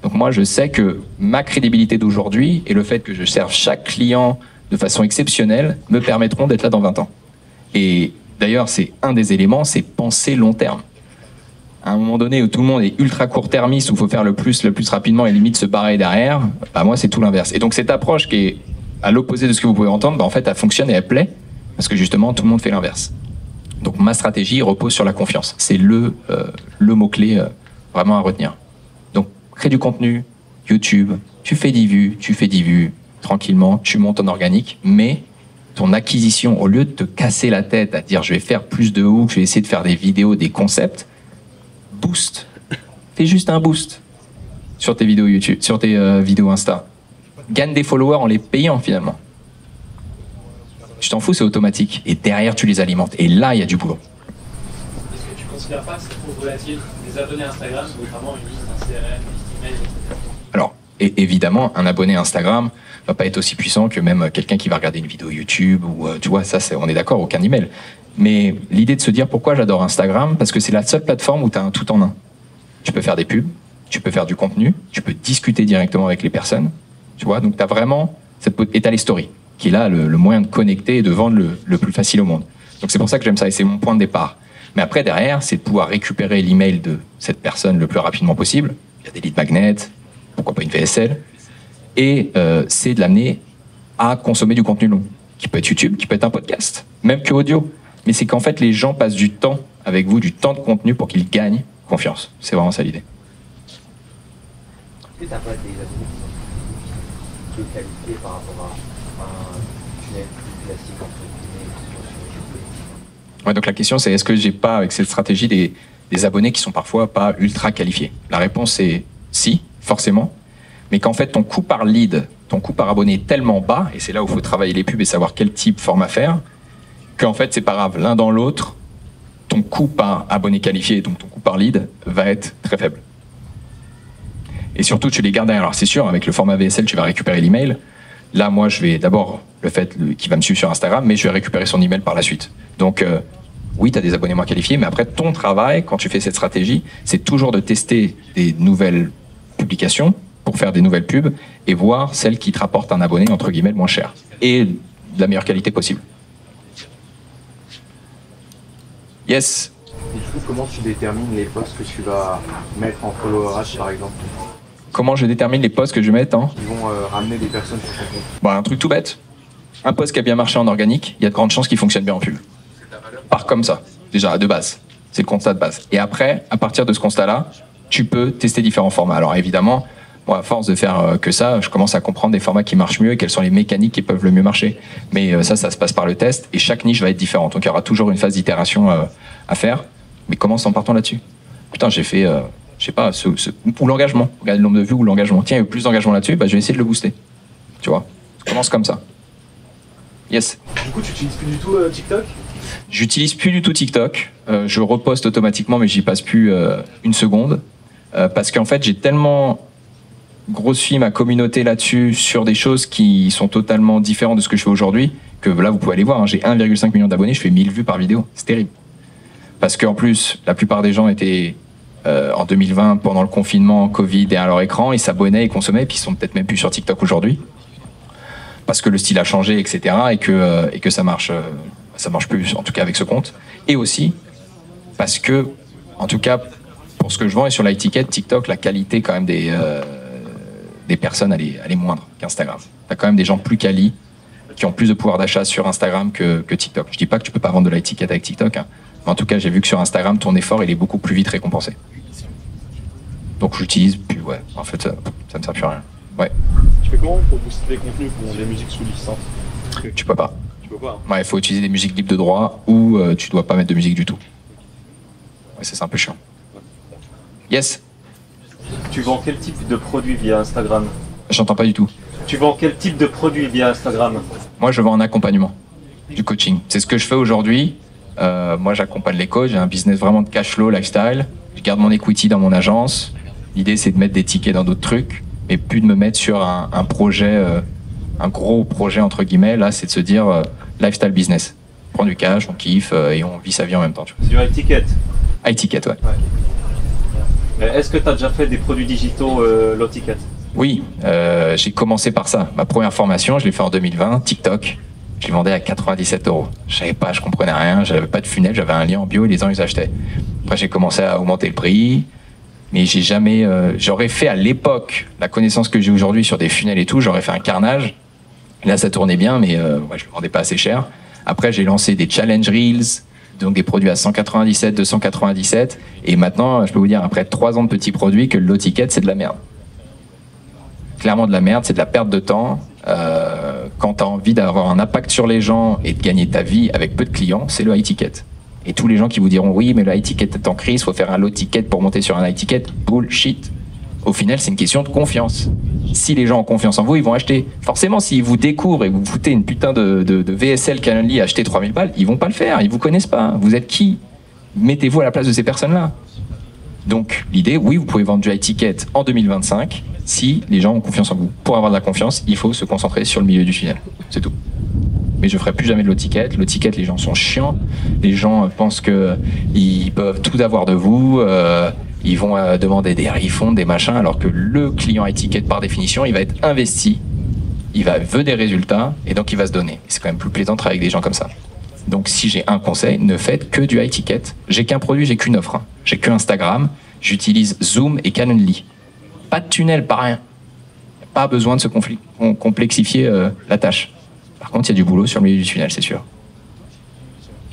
Donc moi je sais que ma crédibilité d'aujourd'hui et le fait que je serve chaque client de façon exceptionnelle me permettront d'être là dans 20 ans. Et d'ailleurs c'est un des éléments, c'est penser long terme. À un moment donné où tout le monde est ultra court-termiste, où il faut faire le plus rapidement et limite se barrer derrière, bah moi c'est tout l'inverse. Et donc cette approche qui est à l'opposé de ce que vous pouvez entendre, bah en fait elle fonctionne et elle plaît, parce que justement tout le monde fait l'inverse. Donc ma stratégie repose sur la confiance. C'est le mot-clé vraiment à retenir. Donc crée du contenu, YouTube, tu fais 10 vues, tranquillement, tu montes en organique, mais ton acquisition, au lieu de te casser la tête à dire je vais faire plus de hooks, je vais essayer de faire des vidéos, des concepts, boost. Fais juste un boost sur tes vidéos YouTube, sur tes vidéos Insta. Gagne des followers en les payant finalement. Tu t'en fous, c'est automatique. Et derrière, tu les alimentes. Et là, il y a du boulot. Est-ce que tu ne considères pas que c'est trop volatile des abonnés Instagram, notamment une liste, un CRM, une liste email, etc. Alors, évidemment, un abonné Instagram va pas être aussi puissant que même quelqu'un qui va regarder une vidéo YouTube ou tu vois, ça, on est d'accord, aucun email. Mais l'idée de se dire pourquoi j'adore Instagram, parce que c'est la seule plateforme où tu as un tout en un. Tu peux faire des pubs, tu peux faire du contenu, tu peux discuter directement avec les personnes, tu vois, donc tu as vraiment et t'as les stories, qui est là le moyen de connecter et de vendre le plus facile au monde. Donc c'est pour ça que j'aime ça et c'est mon point de départ. Mais après, derrière, c'est de pouvoir récupérer l'email de cette personne le plus rapidement possible. Il y a des lead magnets, pourquoi pas une VSL, et c'est de l'amener à consommer du contenu long, qui peut être YouTube, qui peut être un podcast, même que audio. Mais c'est qu'en fait, les gens passent du temps avec vous, du temps de contenu pour qu'ils gagnent confiance. C'est vraiment ça l'idée. Est-ce que tu n'as pas des abonnés qui sont peu qualifiés par rapport à un tunnel plus classique entre guillemets sur YouTube? Ouais, donc la question c'est est-ce que j'ai pas avec cette stratégie des abonnés qui sont parfois pas ultra qualifiés? La réponse est si, forcément. Mais qu'en fait ton coût par lead, ton coût par abonné est tellement bas, et c'est là où il faut travailler les pubs et savoir quel type format faire, qu'en fait c'est pas grave, l'un dans l'autre, ton coût par abonné qualifié, donc ton coût par lead, va être très faible. Et surtout, tu les gardes derrière. Alors c'est sûr, avec le format VSL, tu vas récupérer l'email. Là, moi, je vais d'abord le fait qu'il va me suivre sur Instagram, mais je vais récupérer son email par la suite. Donc oui, tu as des abonnés moins qualifiés, mais après, ton travail, quand tu fais cette stratégie, c'est toujours de tester des nouvelles publications pour faire des nouvelles pubs et voir celles qui te rapportent un abonné, entre guillemets, le moins cher et de la meilleure qualité possible. Yes. Et du coup, comment tu détermines les posts que tu vas mettre en followerage, par exemple? Comment je détermine les posts que je vais mettre Ils vont ramener des personnes sur ton compte. Bon, un truc tout bête. Un post qui a bien marché en organique, il y a de grandes chances qu'il fonctionne bien en pub. Part comme ça, déjà, de base. C'est le constat de base. Et après, à partir de ce constat-là, tu peux tester différents formats. Alors évidemment, moi, à force de faire que ça, je commence à comprendre des formats qui marchent mieux et quelles sont les mécaniques qui peuvent le mieux marcher. Mais ça se passe par le test et chaque niche va être différente. Donc il y aura toujours une phase d'itération à faire. Mais commence en partant là-dessus. Putain, j'ai fait, je sais pas, ou l'engagement. Regarde le nombre de vues ou l'engagement. Tiens, il y a eu plus d'engagement là-dessus, bah, je vais essayer de le booster. Tu vois, commence comme ça. Yes. Du coup, tu n'utilises plus du tout TikTok? J'utilise plus du tout TikTok. Je reposte automatiquement, mais j'y passe plus une seconde. Parce qu'en fait, j'ai tellement grossi ma communauté là-dessus sur des choses qui sont totalement différentes de ce que je fais aujourd'hui, que là, vous pouvez aller voir, hein, j'ai 1,5 million d'abonnés, je fais 1000 vues par vidéo. C'est terrible. Parce qu'en plus, la plupart des gens étaient en 2020, pendant le confinement, Covid, derrière leur écran, ils s'abonnaient, ils consommaient, puis ils sont peut-être même plus sur TikTok aujourd'hui. Parce que le style a changé, etc. Et que ça marche plus, en tout cas avec ce compte. Et aussi, parce que, en tout cas, pour ce que je vends et sur l'étiquette, TikTok, la qualité quand même des personnes, elle est moindre qu'Instagram. T'as quand même des gens plus quali, qui ont plus de pouvoir d'achat sur Instagram que TikTok. Je dis pas que tu peux pas vendre de l'étiquette avec TikTok, hein. Mais en tout cas, j'ai vu que sur Instagram, ton effort, il est beaucoup plus vite récompensé. Donc j'utilise, puis ouais, en fait, ça ne sert plus à rien. Ouais. Tu fais comment pour booster les contenus pour des musiques sous licence? Tu peux pas. Tu peux pas, hein. Ouais, il faut utiliser des musiques libres de droit ou tu dois pas mettre de musique du tout. Ouais, c'est un peu chiant. Yes. Tu vends quel type de produit via Instagram? J'entends pas du tout. Tu vends quel type de produit via Instagram? Moi, je vends un accompagnement, du coaching. C'est ce que je fais aujourd'hui. Moi, j'accompagne les coachs. J'ai un business vraiment de cash flow, lifestyle. Je garde mon equity dans mon agence. L'idée, c'est de mettre des tickets dans d'autres trucs, mais plus de me mettre sur un projet, un gros projet entre guillemets. Là, c'est de se dire lifestyle business. On prend du cash, on kiffe et on vit sa vie en même temps. Tu vois. C'est du high ticket. High ticket, ouais. Est-ce que tu as déjà fait des produits digitaux low ticket? Oui, j'ai commencé par ça. Ma première formation, je l'ai fait en 2020, TikTok. Je les vendais à 97 €. Je savais pas, je comprenais rien, j'avais pas de funnel, j'avais un lien en bio et les gens ils achetaient. Après j'ai commencé à augmenter le prix, mais j'ai jamais. J'aurais fait à l'époque la connaissance que j'ai aujourd'hui sur des funnels et tout, j'aurais fait un carnage. Là ça tournait bien, mais ouais, je le vendais pas assez cher. Après j'ai lancé des challenge reels, donc des produits à 197, 297, et maintenant je peux vous dire après 3 ans de petits produits que le low ticket c'est de la merde. Clairement de la merde, c'est de la perte de temps. Quand tu as envie d'avoir un impact sur les gens et de gagner ta vie avec peu de clients, c'est le high ticket. Et tous les gens qui vous diront oui, mais le high ticket est en crise, faut faire un low ticket pour monter sur un high ticket, bullshit. Au final, c'est une question de confiance. Si les gens ont confiance en vous, ils vont acheter. Forcément, s'ils vous découvrent et vous foutez une putain de VSL Calendly à acheter 3000 balles, ils vont pas le faire, ils vous connaissent pas. Vous êtes qui? Mettez-vous à la place de ces personnes-là. Donc l'idée, oui, vous pouvez vendre du high ticket en 2025 si les gens ont confiance en vous. Pour avoir de la confiance, il faut se concentrer sur le milieu du tunnel. C'est tout. Mais je ferai plus jamais de low ticket. Le ticket, les gens sont chiants. Les gens pensent qu'ils peuvent tout avoir de vous. Ils vont demander des refunds, des machins, alors que le client high ticket, par définition, il va être investi. Il veut des résultats et donc il va se donner. C'est quand même plus plaisant de travailler avec des gens comme ça. Donc si j'ai un conseil, ne faites que du high ticket. J'ai qu'un produit, j'ai qu'une offre. Hein. J'ai que Instagram, j'utilise Zoom et Calendly. Pas de tunnel, pas rien. Pas besoin de se complexifier la tâche. Par contre, il y a du boulot sur le milieu du tunnel, c'est sûr.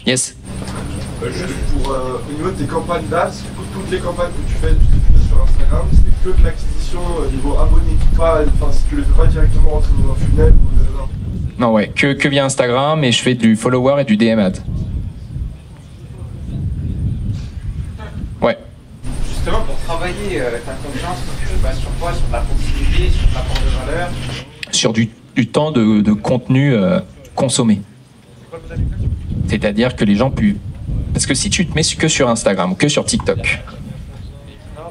Yes. Juste pour au niveau de tes campagnes d'AS, toutes les campagnes que tu fais sur Instagram, c'est que de l'acquisition niveau abonné, pas, si tu le fais pas directement rentrer dans un funnel ou non. Non, ouais, que via Instagram, et je fais du follower et du DM ad. Ouais. Justement, pour travailler ta confiance, tu te bases sur quoi? Sur la proximité, sur l'apport de valeur? Sur du temps de contenu consommé. C'est-à-dire que les gens puissent... Parce que si tu te mets que sur Instagram ou que sur TikTok,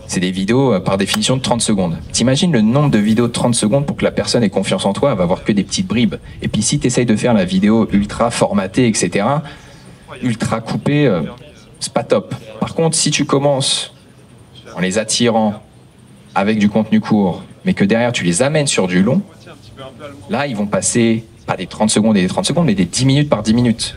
c'est des vidéos par définition de 30 secondes. T'imagines le nombre de vidéos de 30 secondes pour que la personne ait confiance en toi, elle va voir que des petites bribes. Et puis si tu essayes de faire la vidéo ultra formatée, etc., ultra coupée, c'est pas top. Par contre, si tu commences en les attirant avec du contenu court, mais que derrière tu les amènes sur du long, là ils vont passer pas des 30 secondes et des 30 secondes, mais des 10 minutes par 10 minutes.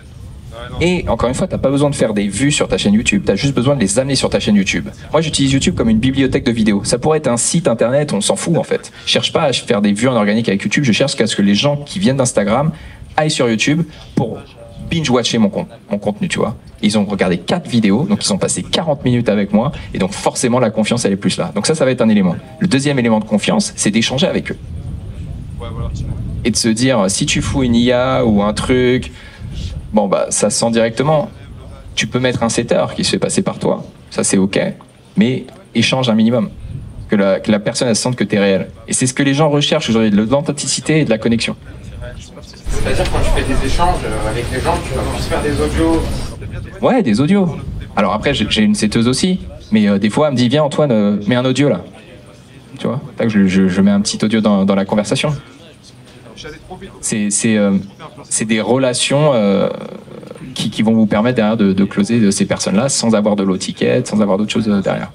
Et encore une fois, tu n'as pas besoin de faire des vues sur ta chaîne YouTube, tu as juste besoin de les amener sur ta chaîne YouTube. Moi, j'utilise YouTube comme une bibliothèque de vidéos. Ça pourrait être un site internet, on s'en fout en fait. Je cherche pas à faire des vues en organique avec YouTube, je cherche à ce que les gens qui viennent d'Instagram aillent sur YouTube pour binge-watcher mon contenu, tu vois. Ils ont regardé 4 vidéos, donc ils ont passé 40 minutes avec moi, et donc forcément la confiance elle est plus là. Donc ça va être un élément. Le deuxième élément de confiance, c'est d'échanger avec eux. Et de se dire, si tu fous une IA ou un truc, bon bah ça se sent directement. Tu peux mettre un setter qui se fait passer par toi, ça c'est ok, mais échange un minimum. Que la personne elle sente que tu es réel. Et c'est ce que les gens recherchent aujourd'hui, de l'authenticité et de la connexion. C'est-à-dire quand tu fais des échanges avec les gens, tu vas plus faire des audios. Ouais, des audios. Alors après, j'ai une setteuse aussi, mais des fois elle me dit, viens Antoine, mets un audio là. Tu vois, tac, je mets un petit audio dans la conversation. C'est des relations qui vont vous permettre derrière de closer de ces personnes-là sans avoir de low ticket, sans avoir d'autres choses derrière.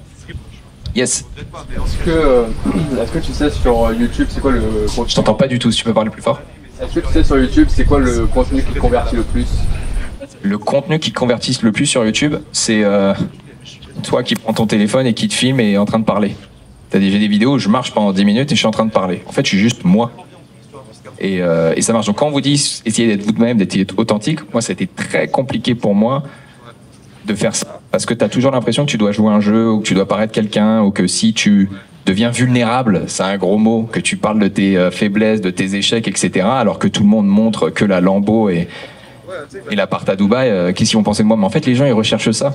Yes. Est-ce que tu sais sur YouTube c'est quoi le contenu? Je t'entends pas du tout, si tu peux parler plus fort. Est-ce que tu sais sur YouTube c'est quoi le contenu qui convertit le plus? Le contenu qui convertit le plus sur YouTube, c'est toi qui prends ton téléphone et qui te filme et est en train de parler. J'ai des vidéos où je marche pendant 10 minutes et je suis en train de parler. En fait, je suis juste moi. Et ça marche. Donc quand on vous dit essayez d'être vous-même, d'être authentique, moi ça a été très compliqué pour moi de faire ça. Parce que tu as toujours l'impression que tu dois jouer un jeu, ou que tu dois paraître quelqu'un, ou que si tu deviens vulnérable, c'est un gros mot, que tu parles de tes faiblesses, de tes échecs, etc. Alors que tout le monde montre que la Lambo et l'appart à Dubaï, qu'est-ce qu'ils vont penser de moi? Mais en fait les gens ils recherchent ça.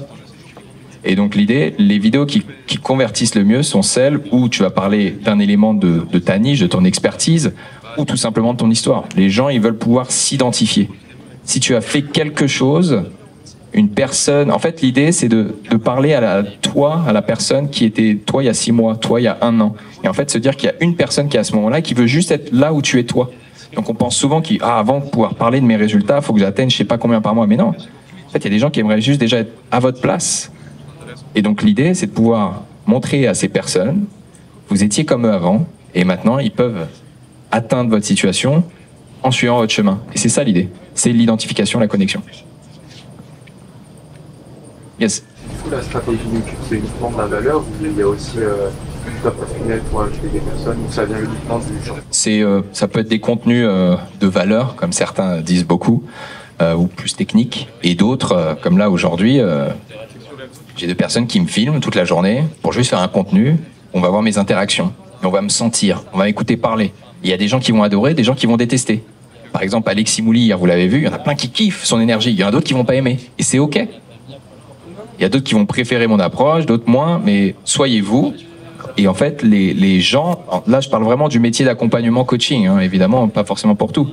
Et donc l'idée, les vidéos qui convertissent le mieux sont celles où tu vas parler d'un élément de ta niche, de ton expertise, ou tout simplement de ton histoire. Les gens, ils veulent pouvoir s'identifier. Si tu as fait quelque chose, une personne... En fait, l'idée, c'est de parler à la personne qui était toi il y a 6 mois, toi il y a 1 an. Et en fait, se dire qu'il y a une personne qui est à ce moment-là, qui veut juste être là où tu es toi. Donc on pense souvent qu'avant de pouvoir parler de mes résultats, il faut que j'atteigne je sais pas combien par mois. Mais non. En fait, il y a des gens qui aimeraient juste déjà être à votre place. Et donc l'idée, c'est de pouvoir montrer à ces personnes, vous étiez comme eux avant, et maintenant ils peuvent atteindre votre situation en suivant votre chemin. Et c'est ça l'idée, c'est l'identification, la connexion. Yes. Du coup, la stratégie YouTube, c'est uniquement de la valeur, ou il y a aussi du top of funnel pour ajouter des personnes, ou ça vient uniquement du... Ça peut être des contenus de valeur, comme certains disent beaucoup, ou plus techniques, et d'autres, comme là aujourd'hui... J'ai 2 personnes qui me filment toute la journée pour juste faire un contenu. On va voir mes interactions, et on va me sentir, on va m'écouter parler. Il y a des gens qui vont adorer, des gens qui vont détester. Par exemple, Alexis Mouli, hier, vous l'avez vu, il y en a plein qui kiffent son énergie. Il y en a d'autres qui vont pas aimer. Et c'est OK. Il y a d'autres qui vont préférer mon approche, d'autres moins, mais soyez vous. Et en fait, les gens... Là, je parle vraiment du métier d'accompagnement coaching, hein, évidemment, pas forcément pour tout.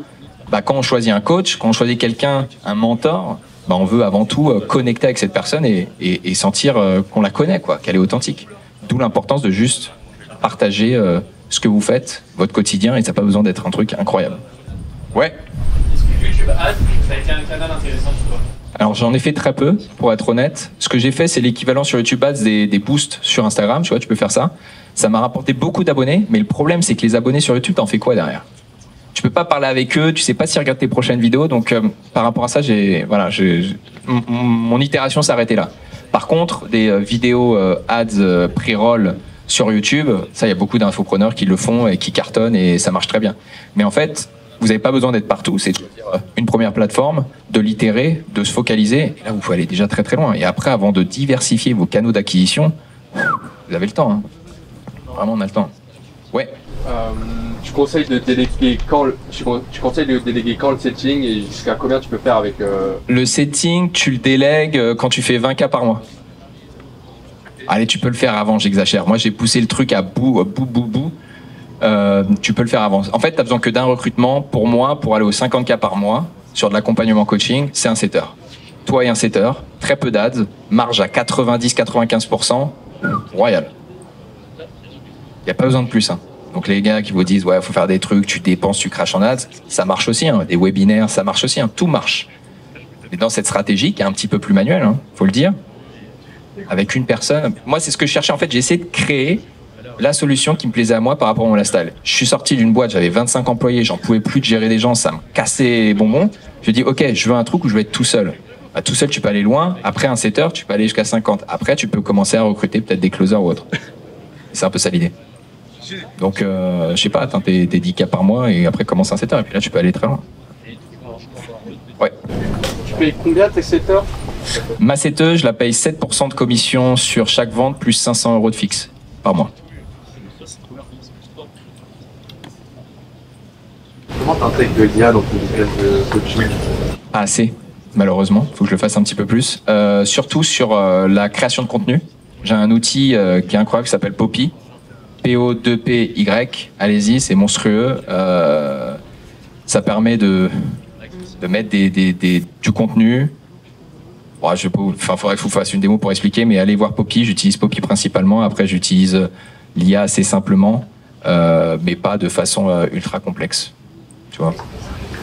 Bah, quand on choisit un coach, quand on choisit quelqu'un, un mentor... Bah on veut avant tout connecter avec cette personne et sentir qu'on la connaît, quoi, qu'elle est authentique. D'où l'importance de juste partager ce que vous faites, votre quotidien, et ça n'a pas besoin d'être un truc incroyable. Ouais. Est-ce que YouTube Ads, ça a été un canal intéressant pour toi? Alors j'en ai fait très peu, pour être honnête. Ce que j'ai fait, c'est l'équivalent sur YouTube Ads des boosts sur Instagram, tu vois, tu peux faire ça. Ça m'a rapporté beaucoup d'abonnés, mais le problème, c'est que les abonnés sur YouTube, t'en fais quoi derrière? Tu peux pas parler avec eux, tu sais pas s'ils regardent tes prochaines vidéos, donc par rapport à ça, mon itération s'est arrêtée là. Par contre, des vidéos ads pré-roll sur YouTube, ça, il y a beaucoup d'infopreneurs qui le font et qui cartonnent et ça marche très bien. Mais en fait, vous n'avez pas besoin d'être partout, c'est une première plateforme, de l'itérer, de se focaliser. Et là, vous pouvez aller déjà très très loin. Et après, avant de diversifier vos canaux d'acquisition, vous avez le temps. Hein. Vraiment, on a le temps. Ouais. Tu conseilles de déléguer quand le setting et jusqu'à combien tu peux faire avec Le setting, tu le délègues quand tu fais 20K par mois. Allez, tu peux le faire avant, j'exagère. Moi, j'ai poussé le truc à bout. Tu peux le faire avant. En fait, tu n'as besoin que d'un recrutement. Pour moi, pour aller aux 50K par mois sur de l'accompagnement coaching, c'est un setter. Toi et un setter, très peu d'ads, marge à 90-95%, royal. Il n'y a pas besoin de plus. Hein. Donc les gars qui vous disent ouais, faut faire des trucs, tu dépenses, tu craches en ads, ça marche aussi. Hein. Des webinaires, ça marche aussi. Hein. Tout marche. Mais dans cette stratégie qui est un petit peu plus manuelle, hein, faut le dire, avec une personne. Moi, c'est ce que je cherchais. En fait, j'ai essayé de créer la solution qui me plaisait à moi par rapport à mon lifestyle. Je suis sorti d'une boîte, j'avais 25 employés, j'en pouvais plus de gérer des gens, ça me cassait les bonbons. Je dis ok, je veux un truc où je vais être tout seul. Bah, tout seul, tu peux aller loin. Après un setter, tu peux aller jusqu'à 50. Après, tu peux commencer à recruter peut-être des closers ou autre. C'est un peu ça l'idée. Donc, je sais pas, atteins tes 10K par mois et après commence un setter et puis là tu peux aller très loin. Ouais. Tu payes combien tes setters? Ma setteuse, je la paye 7% de commission sur chaque vente, plus 500 € de fixe par mois. Comment t'intègres de l'IA dans ton business de coaching? Pas assez, malheureusement. Il faut que je le fasse un petit peu plus. Surtout sur la création de contenu. J'ai un outil qui est incroyable qui s'appelle Poppy. P-O-2-P-Y. Allez-y, c'est monstrueux. Ça permet de mettre du contenu. Bon, faudrait que je vous fasse une démo pour expliquer, mais allez voir Poppy. J'utilise Poppy principalement. Après, j'utilise l'IA assez simplement, mais pas de façon ultra complexe. Tu vois.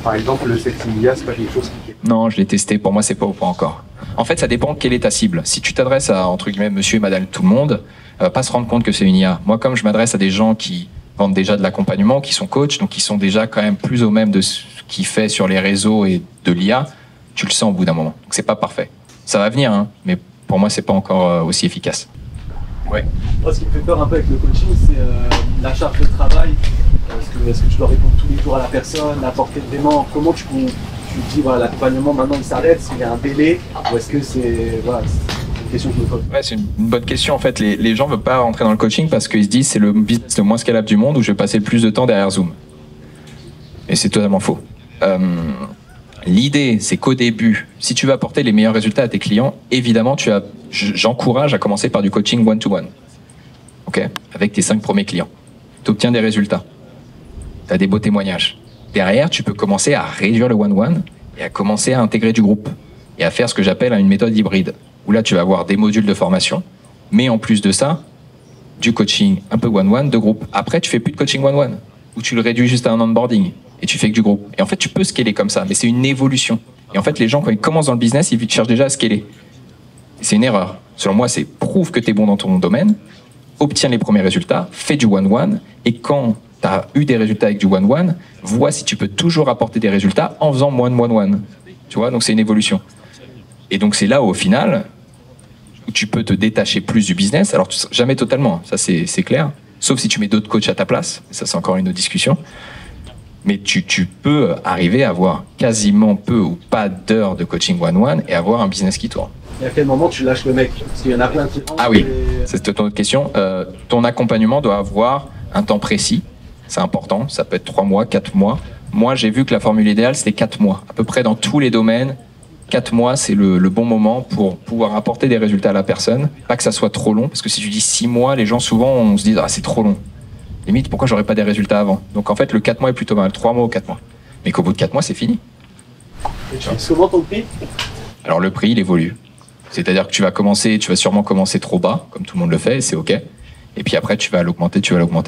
Par exemple, le setting IA, c'est pas quelque chose qui... Non, je l'ai testé. Pour moi, c'est pas au point encore. En fait, ça dépend quelle est ta cible. Si tu t'adresses à, entre guillemets, monsieur et madame tout le monde, pas se rendre compte que c'est une IA. Moi, comme je m'adresse à des gens qui vendent déjà de l'accompagnement, qui sont coachs, donc qui sont déjà quand même plus au même de ce qu'il fait sur les réseaux et de l'IA, tu le sens au bout d'un moment. Donc, c'est pas parfait. Ça va venir, hein, mais pour moi, c'est pas encore aussi efficace. Ouais. Moi, ce qui me fait peur un peu avec le coaching, c'est la charge de travail. Est-ce que tu dois répondre tous les jours à la personne, apporter vraiment, comment tu dis, voilà, l'accompagnement maintenant il s'arrête, s'il y a un délai, ou est-ce que c'est, voilà, c'est une question que je me pose. Ouais, c'est une bonne question. En fait, les gens ne veulent pas rentrer dans le coaching parce qu'ils se disent c'est le business le moins scalable du monde où je vais passer le plus de temps derrière Zoom. Et c'est totalement faux. L'idée, c'est qu'au début, si tu veux apporter les meilleurs résultats à tes clients, évidemment, j'encourage à commencer par du coaching one-to-one. Okay, avec tes 5 premiers clients. Tu obtiens des résultats. Tu as des beaux témoignages. Derrière, tu peux commencer à réduire le one-one et à commencer à intégrer du groupe et à faire ce que j'appelle une méthode hybride, où là, tu vas avoir des modules de formation, mais en plus de ça, du coaching un peu one-one de groupe. Après, tu fais plus de coaching one-one, où tu le réduis juste à un onboarding et tu fais que du groupe. Et en fait, tu peux scaler comme ça, mais c'est une évolution. Et en fait, les gens, quand ils commencent dans le business, ils cherchent déjà à scaler. C'est une erreur. Selon moi, c'est prouve que tu es bon dans ton domaine, obtiens les premiers résultats, fais du one-one, et quand tu as eu des résultats avec du one-one, vois si tu peux toujours apporter des résultats en faisant moins de one-one. Tu vois, donc c'est une évolution. Et donc c'est là où, au final, où tu peux te détacher plus du business. Alors jamais totalement, ça c'est clair, sauf si tu mets d'autres coachs à ta place, et ça c'est encore une autre discussion. Mais tu peux arriver à avoir quasiment peu ou pas d'heures de coaching one-one et avoir un business qui tourne. Et à quel moment tu lâches le mec? Parce qu'il y en a plein qui... Ah oui, c'est ton autre question. Ton accompagnement doit avoir un temps précis. C'est important. Ça peut être 3 mois, 4 mois. Moi, j'ai vu que la formule idéale, c'était 4 mois. À peu près dans tous les domaines, 4 mois, c'est le bon moment pour pouvoir apporter des résultats à la personne. Pas que ça soit trop long, parce que si tu dis 6 mois, les gens, souvent, on se dit « Ah, c'est trop long. Limite, pourquoi j'aurais pas des résultats avant ?» Donc, en fait, le 4 mois est plutôt mal. 3 mois ou 4 mois. Mais qu'au bout de 4 mois, c'est fini. Et tu fixes comment ton prix? Alors, le prix, il évolue. C'est-à-dire que tu vas sûrement commencer trop bas, comme tout le monde le fait, et c'est OK. Et puis après, tu vas l'augmenter.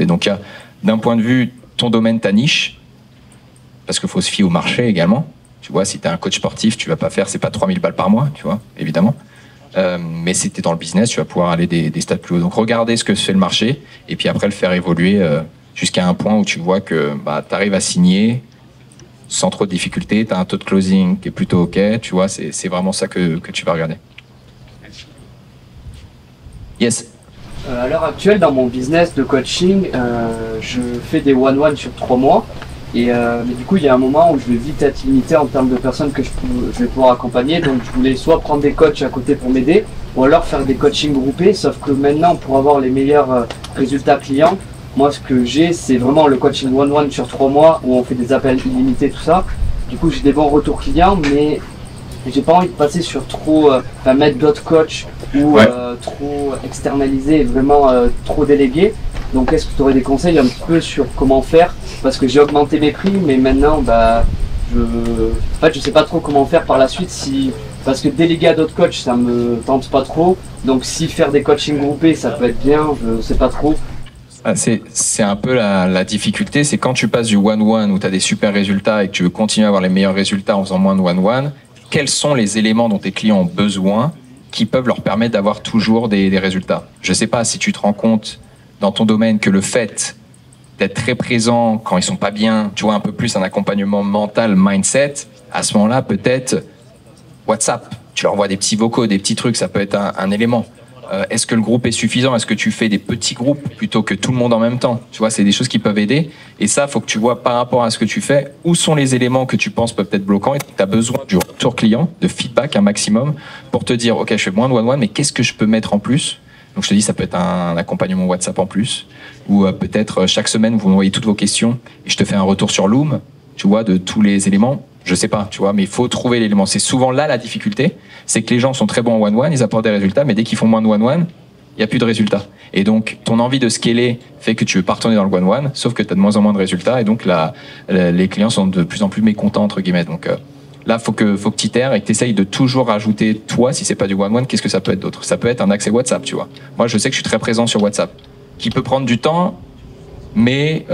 Donc, d'un point de vue, ton domaine, ta niche, parce qu'il faut se fier au marché également. Tu vois, si tu es un coach sportif, tu vas pas faire, c'est pas 3000 balles par mois, tu vois, évidemment. Mais si tu es dans le business, tu vas pouvoir aller des stades plus hauts. Donc, regardez ce que fait le marché, et puis après, le faire évoluer jusqu'à un point où tu vois que tu arrives à signer sans trop de difficultés, tu as un taux de closing qui est plutôt OK, tu vois, c'est vraiment ça que tu vas regarder. Yes. À l'heure actuelle, dans mon business de coaching, je fais des one-one sur 3 mois. Mais du coup, il y a un moment où je vais vite être limité en termes de personnes que je vais pouvoir accompagner. Donc, je voulais soit prendre des coachs à côté pour m'aider, ou alors faire des coachings groupés. Sauf que maintenant, pour avoir les meilleurs résultats clients, moi, ce que j'ai, c'est vraiment le coaching one-one sur 3 mois où on fait des appels illimités, tout ça. Du coup, j'ai des bons retours clients, mais j'ai pas envie de passer sur trop mettre d'autres coachs ou trop externaliser et vraiment trop déléguer. Donc est-ce que tu aurais des conseils un petit peu sur comment faire? Parce que j'ai augmenté mes prix, mais maintenant je sais pas trop comment faire par la suite, parce que déléguer à d'autres coachs ça me tente pas trop. Donc si faire des coachings groupés ça peut être bien, je sais pas trop. C'est un peu la difficulté, c'est quand tu passes du one-one où tu as des super résultats et que tu veux continuer à avoir les meilleurs résultats en faisant moins de one-one, quels sont les éléments dont tes clients ont besoin qui peuvent leur permettre d'avoir toujours des résultats. Je ne sais pas si tu te rends compte dans ton domaine que le fait d'être très présent quand ils sont pas bien, tu vois, un peu plus un accompagnement mental, mindset, à ce moment-là, peut-être WhatsApp, tu leur envoies des petits vocaux, des petits trucs, ça peut être un élément. Est-ce que le groupe est suffisant? Est-ce que tu fais des petits groupes plutôt que tout le monde en même temps? Tu vois, c'est des choses qui peuvent aider. Et ça, faut que tu vois par rapport à ce que tu fais, où sont les éléments que tu penses peuvent être bloquants. Et tu as besoin du retour client, de feedback un maximum pour te dire, OK, je fais moins de one-one, mais qu'est-ce que je peux mettre en plus? Donc je te dis, ça peut être un accompagnement WhatsApp en plus, ou peut-être chaque semaine, vous m'envoyez toutes vos questions et je te fais un retour sur Loom, tu vois, de tous les éléments. Je sais pas, tu vois, mais il faut trouver l'élément. C'est souvent là la difficulté, c'est que les gens sont très bons en one-one, ils apportent des résultats, mais dès qu'ils font moins de one-one, il n'y a plus de résultats. Et donc, ton envie de scaler fait que tu veux pas retourner dans le one-one, sauf que tu as de moins en moins de résultats, et donc les clients sont de plus en plus mécontents, entre guillemets. Donc là, faut que tu itères et que tu essayes de toujours rajouter, toi, si c'est pas du one-one, qu'est-ce que ça peut être d'autre? Ça peut être un accès WhatsApp, tu vois. Moi, je sais que je suis très présent sur WhatsApp, qui peut prendre du temps, mais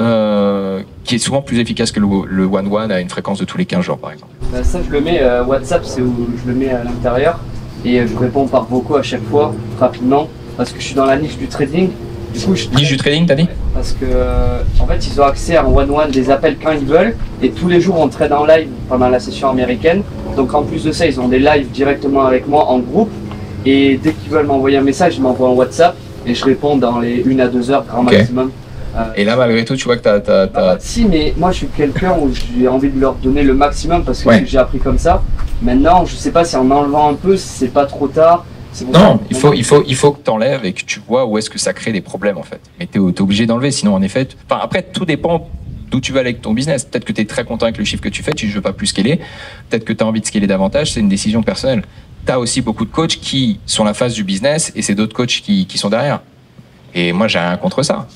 qui est souvent plus efficace que le one-one à une fréquence de tous les 15 jours, par exemple. Ça, je le mets, WhatsApp, c'est où je le mets à l'intérieur, et je réponds par vocaux à chaque fois, rapidement, parce que je suis dans la niche du trading. Du coup, niche du trading, t'as dit? Parce que, en fait, ils ont accès à un one-one, des appels quand ils veulent, et tous les jours, on trade en live pendant la session américaine. Donc, en plus de ça, ils ont des lives directement avec moi en groupe, et dès qu'ils veulent m'envoyer un message, ils m'envoient un WhatsApp, et je réponds dans les 1 à 2 heures, grand maximum. Et là, malgré tout, tu vois que Si, mais moi, je suis quelqu'un où j'ai envie de leur donner le maximum parce que j'ai appris comme ça. Maintenant, je sais pas si en enlevant un peu, c'est pas trop tard. Non, il faut que tu enlèves et que tu vois où est-ce que ça crée des problèmes, en fait. Mais tu es obligé d'enlever, sinon, en effet... Enfin, après, tout dépend d'où tu vas avec ton business. Peut-être que tu es très content avec le chiffre que tu fais, tu ne veux pas plus scaler. Peut-être que tu as envie de scaler davantage, c'est une décision personnelle. Tu as aussi beaucoup de coachs qui sont la face du business et c'est d'autres coachs qui sont derrière. Et moi, j'ai rien contre ça.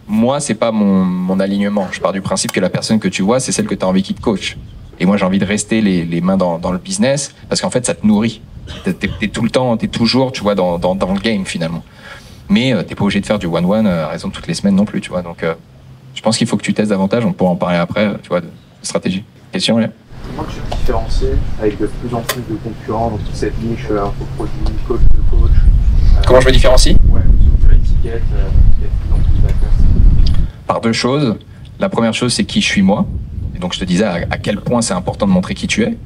Moi, c'est pas mon alignement. Je pars du principe que la personne que tu vois, c'est celle que tu as envie qui te coach. Et moi, j'ai envie de rester les mains dans le business parce qu'en fait, ça te nourrit. T'es tout le temps, t'es toujours, tu vois, dans le game finalement. Mais t'es pas obligé de faire du one-one à raison de toutes les semaines non plus, tu vois. Donc, je pense qu'il faut que tu testes davantage. On pourra en parler après, tu vois, de stratégie. Question, Léa? Comment tu te différencies avec de plus en plus de concurrents dans toute cette niche infoproduit, coach de coach? Comment je me différencie? Ouais, sur l'étiquette, il y a de plus en plus d'acteurs. Par deux choses. La première chose, c'est qui je suis moi. Et donc, je te disais à quel point c'est important de montrer qui tu es.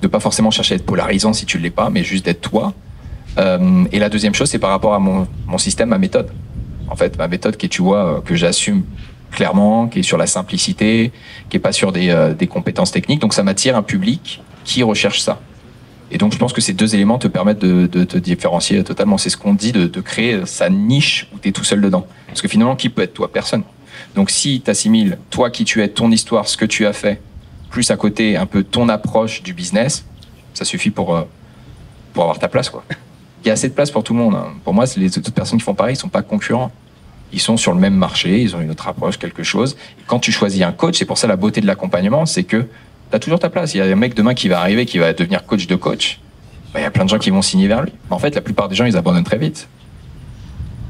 De pas forcément chercher à être polarisant si tu ne l'es pas, mais juste d'être toi. Et la deuxième chose, c'est par rapport à mon système, ma méthode. En fait, ma méthode qui est, tu vois, que j'assume clairement, qui est sur la simplicité, qui est pas sur des compétences techniques. Donc, ça m'attire un public qui recherche ça. Et donc, je pense que ces deux éléments te permettent de te différencier totalement. C'est ce qu'on dit, de créer sa niche où tu es tout seul dedans. Parce que finalement, qui peut être toi? Personne. Donc, si tu assimiles toi qui tu es, ton histoire, ce que tu as fait, plus à côté un peu ton approche du business, ça suffit pour avoir ta place, quoi. Il y a assez de place pour tout le monde, hein. Pour moi, les autres personnes qui font pareil, ils sont pas concurrents. Ils sont sur le même marché, ils ont une autre approche, quelque chose. Et quand tu choisis un coach, c'est pour ça la beauté de l'accompagnement, c'est que tu as toujours ta place. Il y a un mec demain qui va arriver, qui va devenir coach de coach. Bah, il y a plein de gens qui vont signer vers lui. Mais en fait, la plupart des gens, ils abandonnent très vite.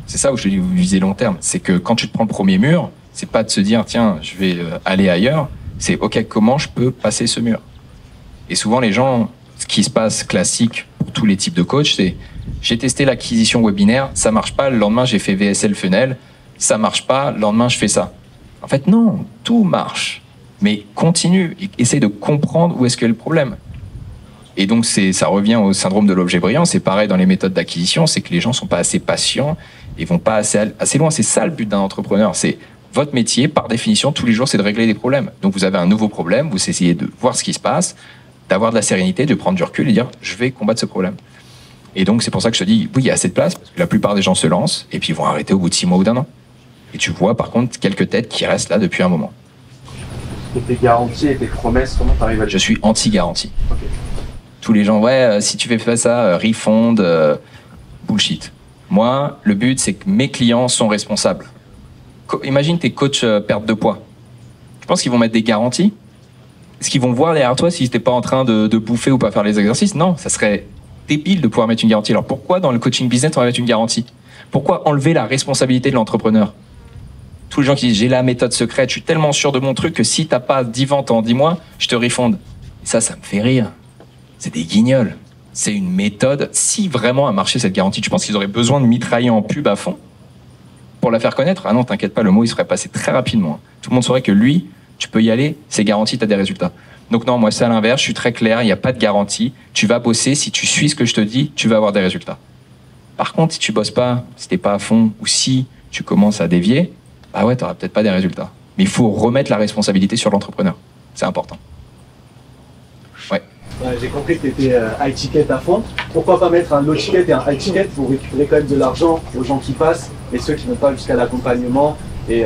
C'est ça où je dis, vous visez long terme. C'est que quand tu te prends le premier mur, c'est pas de se dire, tiens, je vais aller ailleurs. C'est, OK, comment je peux passer ce mur? Et souvent, les gens, ce qui se passe classique pour tous les types de coachs, c'est, j'ai testé l'acquisition webinaire, ça marche pas, le lendemain, j'ai fait VSL Funnel, ça marche pas, le lendemain, je fais ça. En fait, non, tout marche. Mais continue, essaye de comprendre où est-ce que est le problème. Et donc, ça revient au syndrome de l'objet brillant. C'est pareil dans les méthodes d'acquisition, c'est que les gens sont pas assez patients et vont pas assez loin. C'est ça le but d'un entrepreneur. C'est votre métier, par définition, tous les jours, c'est de régler des problèmes. Donc, vous avez un nouveau problème, vous essayez de voir ce qui se passe, d'avoir de la sérénité, de prendre du recul et dire, je vais combattre ce problème. Et donc, c'est pour ça que je te dis, oui, il y a assez de place, parce que la plupart des gens se lancent, et puis ils vont arrêter au bout de 6 mois ou d'1 an. Et tu vois, par contre, quelques têtes qui restent là depuis un moment. Et tes garanties et tes promesses, comment tu arrives à... Je suis anti-garantie. Okay. Tous les gens, ouais, si tu fais pas ça, refund, bullshit. Moi, le but, c'est que mes clients sont responsables. Imagine tes coachs perte de poids. Tu penses qu'ils vont mettre des garanties? Est-ce qu'ils vont voir derrière toi si tu n'es pas en train de bouffer ou pas faire les exercices? Non, ça serait débile de pouvoir mettre une garantie. Alors pourquoi dans le coaching business on va mettre une garantie? Pourquoi enlever la responsabilité de l'entrepreneur? Tous les gens qui disent j'ai la méthode secrète, je suis tellement sûr de mon truc que si t'as pas 10 ventes en 10 mois, je te refonde. Et ça me fait rire. C'est des guignols. C'est une méthode. Si vraiment a marché cette garantie, tu penses qu'ils auraient besoin de mitrailler en pub à fond pour la faire connaître? Ah non, t'inquiète pas, le mot il serait passé très rapidement. Tout le monde saurait que lui, tu peux y aller, c'est garanti, t'as des résultats. Donc non, moi c'est à l'inverse, je suis très clair, il n'y a pas de garantie. Tu vas bosser, si tu suis ce que je te dis, tu vas avoir des résultats. Par contre, si tu bosses pas, si t'es pas à fond, ou si tu commences à dévier, bah ouais, t'auras peut-être pas des résultats. Mais il faut remettre la responsabilité sur l'entrepreneur. C'est important. Ouais. Ouais, j'ai compris que tu étais high ticket à fond. Pourquoi pas mettre un low ticket et un high ticket pour récupérer quand même de l'argent aux gens qui passent et ceux qui ne vont pas jusqu'à l'accompagnement et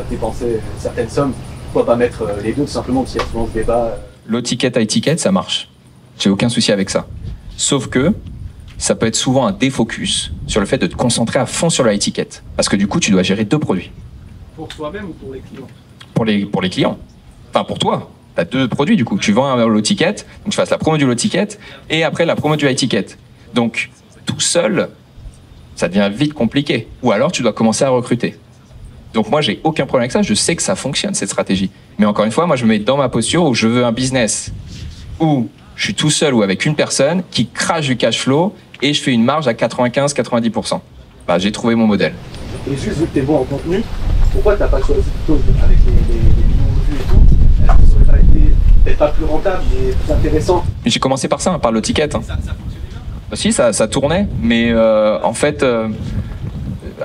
dépenser certaines sommes. Pourquoi pas mettre les deux tout simplement parce qu'il y a souvent ce débat. Low ticket, high ticket, ça marche. J'ai aucun souci avec ça. Sauf que ça peut être souvent un défocus sur le fait de te concentrer à fond sur le high ticket. Parce que du coup, tu dois gérer 2 produits. Pour toi-même ou pour les clients? Pour les clients. Enfin, pour toi. Tu as 2 produits du coup. Tu vends un low ticket, donc tu fasses la promo du low ticket et après la promo du high ticket. Donc, tout seul, ça devient vite compliqué. Ou alors, tu dois commencer à recruter. Donc moi, j'ai aucun problème avec ça. Je sais que ça fonctionne, cette stratégie. Mais encore une fois, moi, je me mets dans ma posture où je veux un business où je suis tout seul ou avec une personne qui crache du cash flow et je fais une marge à 95-90%. Bah, j'ai trouvé mon modèle. Et juste vu que tu es bon en contenu, pourquoi tu n'as pas choisi plutôt avec les millions de vues et tout? Est-ce que ça aurait pas été peut-être pas plus rentable, mais plus intéressant? J'ai commencé par ça, par le ticket. Hein. Ça fonctionnait bien? Si, ça tournait, mais en fait,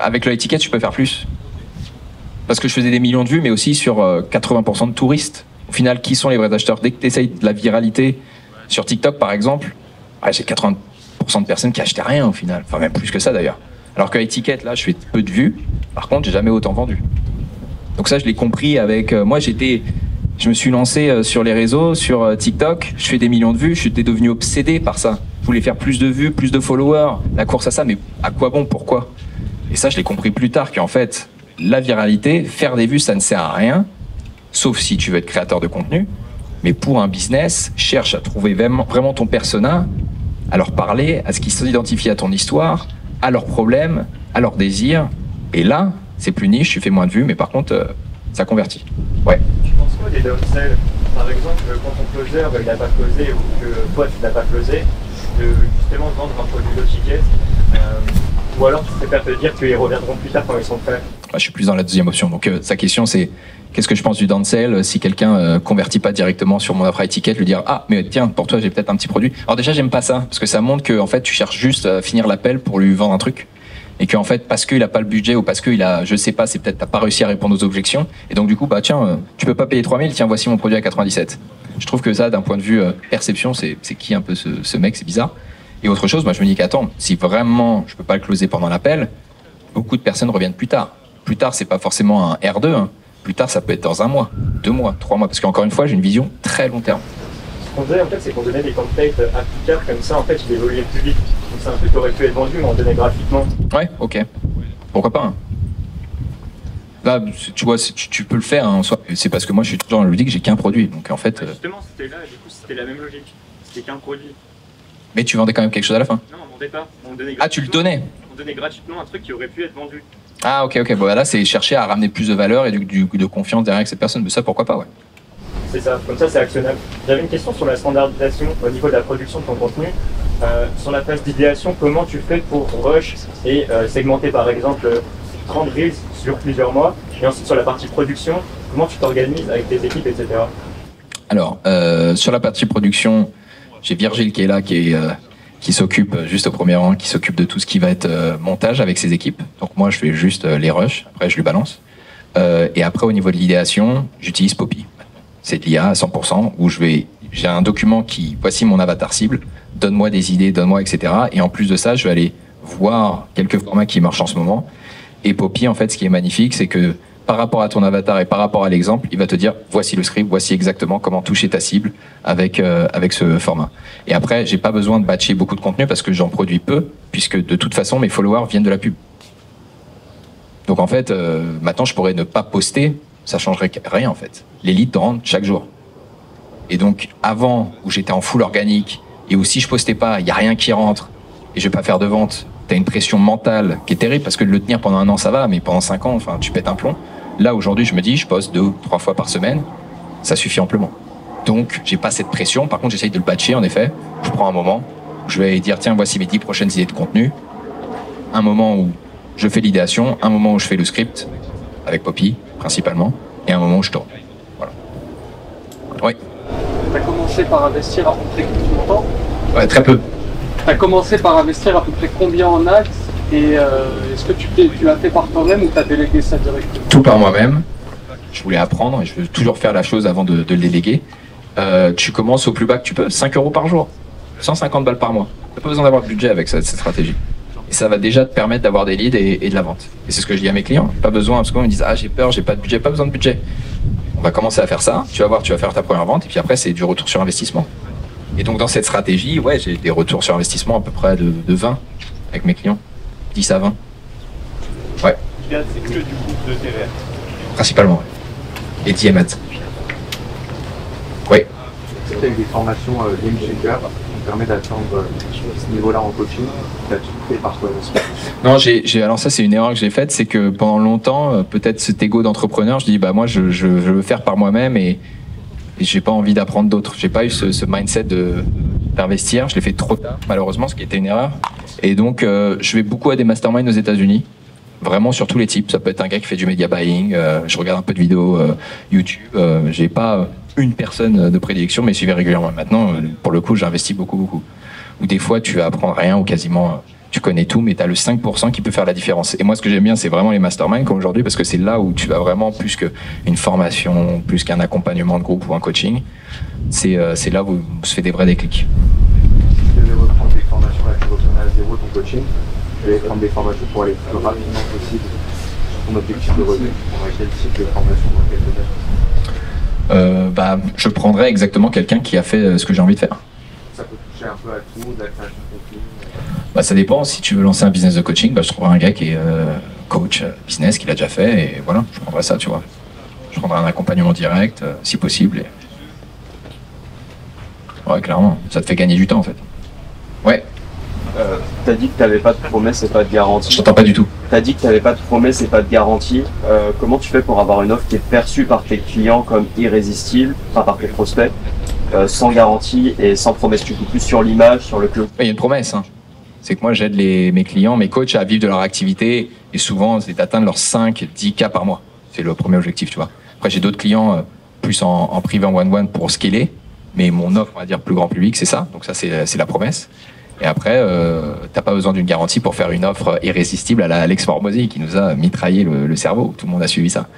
avec le ticket, tu peux faire plus. Parce que je faisais des millions de vues, mais aussi sur 80% de touristes. Au final, qui sont les vrais acheteurs? Dès que tu essayes de la viralité sur TikTok, par exemple, ouais, j'ai 80% de personnes qui achetaient rien au final. Enfin, même plus que ça d'ailleurs. Alors que ticket, là, je fais peu de vues. Par contre, j'ai jamais autant vendu. Donc ça, je l'ai compris avec... moi, je me suis lancé sur les réseaux, sur TikTok. Je fais des millions de vues. J'étais devenu obsédé par ça. Je voulais faire plus de vues, plus de followers. La course à ça, mais à quoi bon? Pourquoi? Et ça, je l'ai compris plus tard qu'en fait, la viralité, faire des vues, ça ne sert à rien. Sauf si tu veux être créateur de contenu. Mais pour un business, cherche à trouver vraiment ton persona, à leur parler, à ce qui s'identifie à ton histoire, à leurs problèmes, à leurs désirs. Et là, c'est plus niche, tu fais moins de vues, mais par contre, ça convertit. Ouais. Tu penses quoi des downsells? Par exemple, quand ton closer il n'a pas closé ou que toi tu n'as pas closé, de justement vendre un produit low ticket, ou alors tu préfères te dire qu'ils reviendront plus tard quand ils sont prêts? Je suis plus dans la deuxième option. Donc sa question c'est qu'est-ce que je pense du downsell si quelqu'un convertit pas directement sur mon offre high ticket, lui dire ah mais tiens pour toi j'ai peut-être un petit produit. Alors déjà j'aime pas ça parce que ça montre que en fait tu cherches juste à finir l'appel pour lui vendre un truc et qu'en fait parce qu'il a pas le budget ou parce qu'il a je sais pas c'est peut-être t'as pas réussi à répondre aux objections et donc du coup bah tiens tu peux pas payer 3000, tiens voici mon produit à 97. Je trouve que ça d'un point de vue perception c'est qui un peu ce mec, c'est bizarre. Et autre chose, moi je me dis qu'attends, si vraiment je peux pas le closer pendant l'appel, beaucoup de personnes reviennent plus tard. Plus tard, c'est pas forcément un R2, hein. Plus tard, ça peut être dans 1 mois, 2 mois, 3 mois, parce qu'encore une fois, j'ai une vision très long terme. Ce qu'on faisait en fait, c'est qu'on donnait des templates applicables, comme ça en fait, il évoluait plus vite. Donc c'est un truc qui aurait pu être vendu, mais on donnait gratuitement. Ouais, ok. Pourquoi pas hein. Là, tu vois, tu peux le faire, hein, en soi. C'est parce que moi, je suis toujours dans le logique, j'ai qu'un produit. Donc en fait. Justement, c'était là, du coup, c'était la même logique. C'était qu'un produit. Mais tu vendais quand même quelque chose à la fin? Non, on vendait pas. On donnait ah, tu le donnais? On donnait gratuitement un truc qui aurait pu être vendu. Ah, ok. Bon, là, c'est chercher à ramener plus de valeur et de confiance derrière cette personne. Mais ça, pourquoi pas, ouais. C'est ça, comme ça, c'est actionnable. J'avais une question sur la standardisation au niveau de la production de ton contenu. Sur la phase d'idéation, comment tu fais pour rush et segmenter, par exemple, 30 reels sur plusieurs mois? Et ensuite, sur la partie production, comment tu t'organises avec tes équipes, etc. Alors, sur la partie production, j'ai Virgile qui est là, qui s'occupe juste au premier rang, qui s'occupe de tout ce qui va être montage avec ses équipes. Donc moi, je fais juste les rushs, après je lui balance. Et après, au niveau de l'idéation, j'utilise Poppy. C'est de l'IA à 100%, où j'ai un document qui, voici mon avatar cible, donne-moi des idées, donne-moi, etc. Et en plus de ça, je vais aller voir quelques formats qui marchent en ce moment. Et Poppy, en fait, ce qui est magnifique, c'est que par rapport à ton avatar et par rapport à l'exemple, il va te dire voici le script, voici exactement comment toucher ta cible avec ce format. Et après, j'ai pas besoin de batcher beaucoup de contenu parce que j'en produis peu, puisque de toute façon, mes followers viennent de la pub. Donc en fait, maintenant, je pourrais ne pas poster, ça changerait rien en fait. Les leads rentrent chaque jour. Et donc, avant, où j'étais en full organique, et où si je postais pas, il n'y a rien qui rentre, et je vais pas faire de vente, t'as une pression mentale qui est terrible, parce que de le tenir pendant 1 an, ça va, mais pendant 5 ans, enfin, tu pètes un plomb. Là, aujourd'hui, je me dis, je poste 2 ou 3 fois par semaine, ça suffit amplement. Donc, j'ai pas cette pression. Par contre, j'essaye de le batcher, en effet. Je prends un moment où je vais dire, tiens, voici mes 10 prochaines idées de contenu. Un moment où je fais l'idéation, un moment où je fais le script, avec Poppy, principalement, et un moment où je tourne. Voilà. Oui. T'as commencé par investir à peu près combien de temps? Ouais, très peu. T'as commencé par investir à peu près combien en ads Et est-ce que tu l'as fait par toi-même ou tu as délégué ça directement? Tout par moi-même. Je voulais apprendre et je veux toujours faire la chose avant de le déléguer. Tu commences au plus bas que tu peux, 5 € par jour, 150 balles par mois. Tu n'as pas besoin d'avoir de budget avec cette stratégie. Et ça va déjà te permettre d'avoir des leads et de la vente. Et c'est ce que je dis à mes clients. Pas besoin, parce qu'ils me disent « Ah, j'ai peur, j'ai pas de budget ». Pas besoin de budget. On va commencer à faire ça. Tu vas voir, tu vas faire ta première vente. Et puis après, c'est du retour sur investissement. Et donc, dans cette stratégie, ouais, j'ai des retours sur investissement à peu près de 20 avec mes clients. 10 à 20. Ouais. C'est que du coup de TVR. Principalement, ouais. Et d'IMAT. Oui. Est-ce que tu as eu des formations Game Changer qui permet d'atteindre ce niveau-là en coaching? Tu as tout fait par toi aussi? Non, alors ça c'est une erreur que j'ai faite, c'est que pendant longtemps, peut-être cet ego d'entrepreneur, je dis bah moi je veux faire par moi-même et j'ai pas envie d'apprendre d'autres. J'ai pas eu ce mindset d'investir, je l'ai fait trop tard malheureusement, ce qui était une erreur. Et donc je vais beaucoup à des masterminds aux États-Unis. Vraiment sur tous les types. Ça peut être un gars qui fait du media buying, je regarde un peu de vidéos YouTube. J'ai pas une personne de prédilection, mais je suivais régulièrement. Maintenant, pour le coup, j'investis beaucoup. Ou des fois, tu apprends rien ou quasiment, tu connais tout, mais tu as le 5% qui peut faire la différence. Et moi, ce que j'aime bien, c'est vraiment les masterminds comme aujourd'hui, parce que c'est là où tu vas vraiment, plus qu'une formation, plus qu'un accompagnement de groupe ou un coaching, c'est là où se fait des vrais déclics. Si tu devais reprendre des formations, là, tu reprenais à zéro ton coaching. Je vais prendre des formations pour aller le plus rapidement possible sur ton objectif de revenu. Tu prendrais quel type de formation dans quel domaine? Je prendrais exactement quelqu'un qui a fait ce que j'ai envie de faire. Ça peut toucher un peu à tout, de la création de contenu. Ça dépend. Si tu veux lancer un business de coaching, je trouverai un gars qui est coach business, qui l'a déjà fait, et voilà, je prendrai ça, tu vois. Je prendrai un accompagnement direct, si possible. Ouais, clairement, ça te fait gagner du temps en fait. Ouais. T'as dit que t'avais pas de promesses et pas de garantie. Je t'entends pas du tout. T'as dit que t'avais pas de promesses et pas de garantie. Comment tu fais pour avoir une offre qui est perçue par tes clients comme irrésistible, enfin par tes prospects, sans garantie et sans promesse? Tu joues plus sur l'image, sur le close. Il y a une promesse. Hein. C'est que moi j'aide mes clients, mes coachs à vivre de leur activité et souvent c'est d'atteindre leurs 5-10 cas par mois. C'est le premier objectif, tu vois. Après j'ai d'autres clients plus en privé en one-one pour scaler, mais mon offre, on va dire plus grand public, c'est ça. Donc ça c'est la promesse. Et après, t'as pas besoin d'une garantie pour faire une offre irrésistible à la Alex Hormozi qui nous a mitraillé le cerveau. Tout le monde a suivi ça.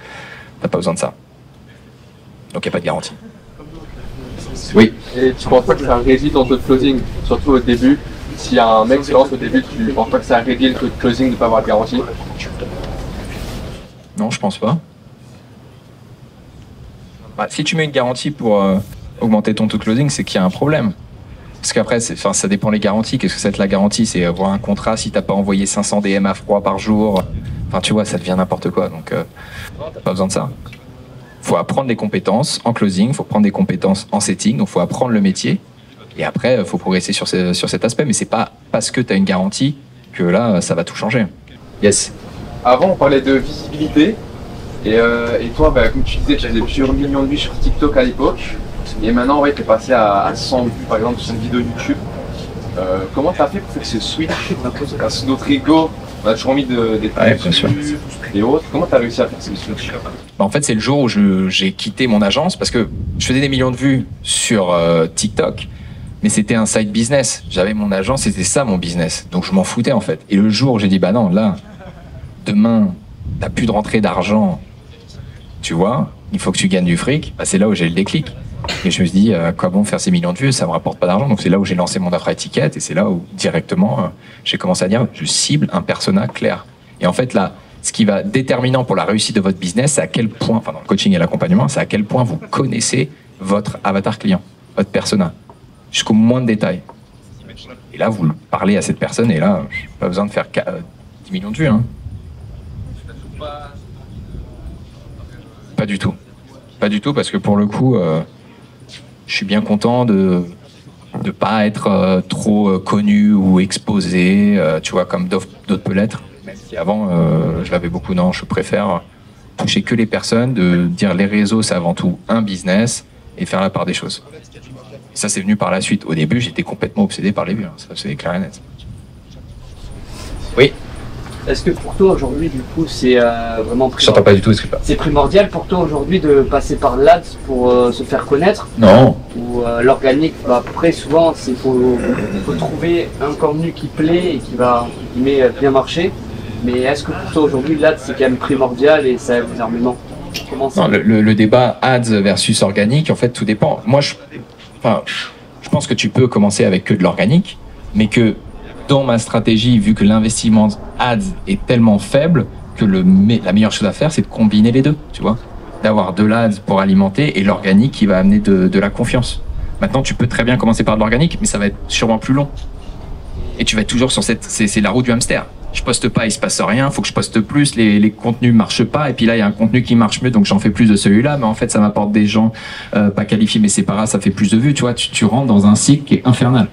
T'as pas besoin de ça. Donc il n'y a pas de garantie. Oui. Et tu penses pas que ça réduit ton taux de closing, surtout au début? S'il y a un mec qui lance au début, tu penses pas que ça réduit le taux de closing de ne pas avoir de garantie? Non, je pense pas. Si tu mets une garantie pour augmenter ton taux de closing, c'est qu'il y a un problème. Parce qu'après, ça dépend les garanties. Qu'est-ce que c'est la garantie? C'est avoir un contrat si t'as pas envoyé 500 DM à froid par jour. Enfin, tu vois, ça devient n'importe quoi. Donc, t'as pas besoin de ça. Faut apprendre les compétences en closing, faut prendre des compétences en setting, donc faut apprendre le métier. Et après, faut progresser sur cet aspect. Mais c'est pas parce que t'as une garantie que là, ça va tout changer. Yes. Avant, on parlait de visibilité. Et toi, comme tu disais, tu faisais plusieurs millions de vues sur TikTok à l'époque. Et maintenant, ouais, tu es passé à 100 vues, par exemple, sur une vidéo YouTube. Comment tu as fait pour faire ce switch? Parce que notre ego, on a toujours envie d'être et autres. Comment tu as réussi à faire ce switch? En fait, c'est le jour où j'ai quitté mon agence parce que je faisais des millions de vues sur TikTok, mais c'était un side business. J'avais mon agence, c'était ça mon business. Donc je m'en foutais en fait. Et le jour où j'ai dit, bah non, là, demain, t'as plus de rentrée d'argent, tu vois, il faut que tu gagnes du fric, c'est là où j'ai le déclic. Et je me suis dit, quoi bon faire ces millions de vues, ça me rapporte pas d'argent. Donc c'est là où j'ai lancé mon offre à étiquette et c'est là où directement j'ai commencé à dire, je cible un persona clair. Et en fait là, ce qui va déterminant pour la réussite de votre business, c'est à quel point, enfin dans le coaching et l'accompagnement, c'est à quel point vous connaissez votre avatar client, votre persona, jusqu'au moindre détail. Et là, vous parlez à cette personne et là, pas besoin de faire 10 millions de vues. Hein. Pas du tout. Pas du tout parce que pour le coup, je suis bien content de ne pas être trop connu ou exposé, tu vois, comme d'autres peut l'être. Même si avant, je l'avais beaucoup, non, je préfère toucher que les personnes, de dire les réseaux, c'est avant tout un business et faire la part des choses. Et ça, c'est venu par la suite. Au début, j'étais complètement obsédé par les vues, hein. Ça, c'est clair et net. Oui. Est-ce que pour toi aujourd'hui, du coup, c'est vraiment primordial? J'entends pas du tout, est-ce que c'est primordial pour toi aujourd'hui de passer par l'ADS pour se faire connaître? Non. où l'organique, après souvent, il faut trouver un contenu qui plaît et qui va entre guillemets, bien marcher. Mais est-ce que pour toi aujourd'hui, l'ad c'est quand même primordial et ça aide énormément? Comment ça... Non, le débat ads versus organique, en fait, tout dépend. Moi, je pense que tu peux commencer avec que de l'organique, mais que dans ma stratégie, vu que l'investissement ads est tellement faible, que la meilleure chose à faire, c'est de combiner les deux, tu vois, d'avoir de l'ads pour alimenter et l'organique qui va amener de la confiance. Maintenant, tu peux très bien commencer par de l'organique, mais ça va être sûrement plus long. Et tu vas être toujours sur c'est la roue du hamster. Je poste pas, il se passe rien, il faut que je poste plus, les contenus marchent pas, et puis là il y a un contenu qui marche mieux, donc j'en fais plus de celui-là, mais en fait ça m'apporte des gens pas qualifiés, mais c'est pas grave, ça fait plus de vues, tu vois, tu rentres dans un cycle qui est infernal.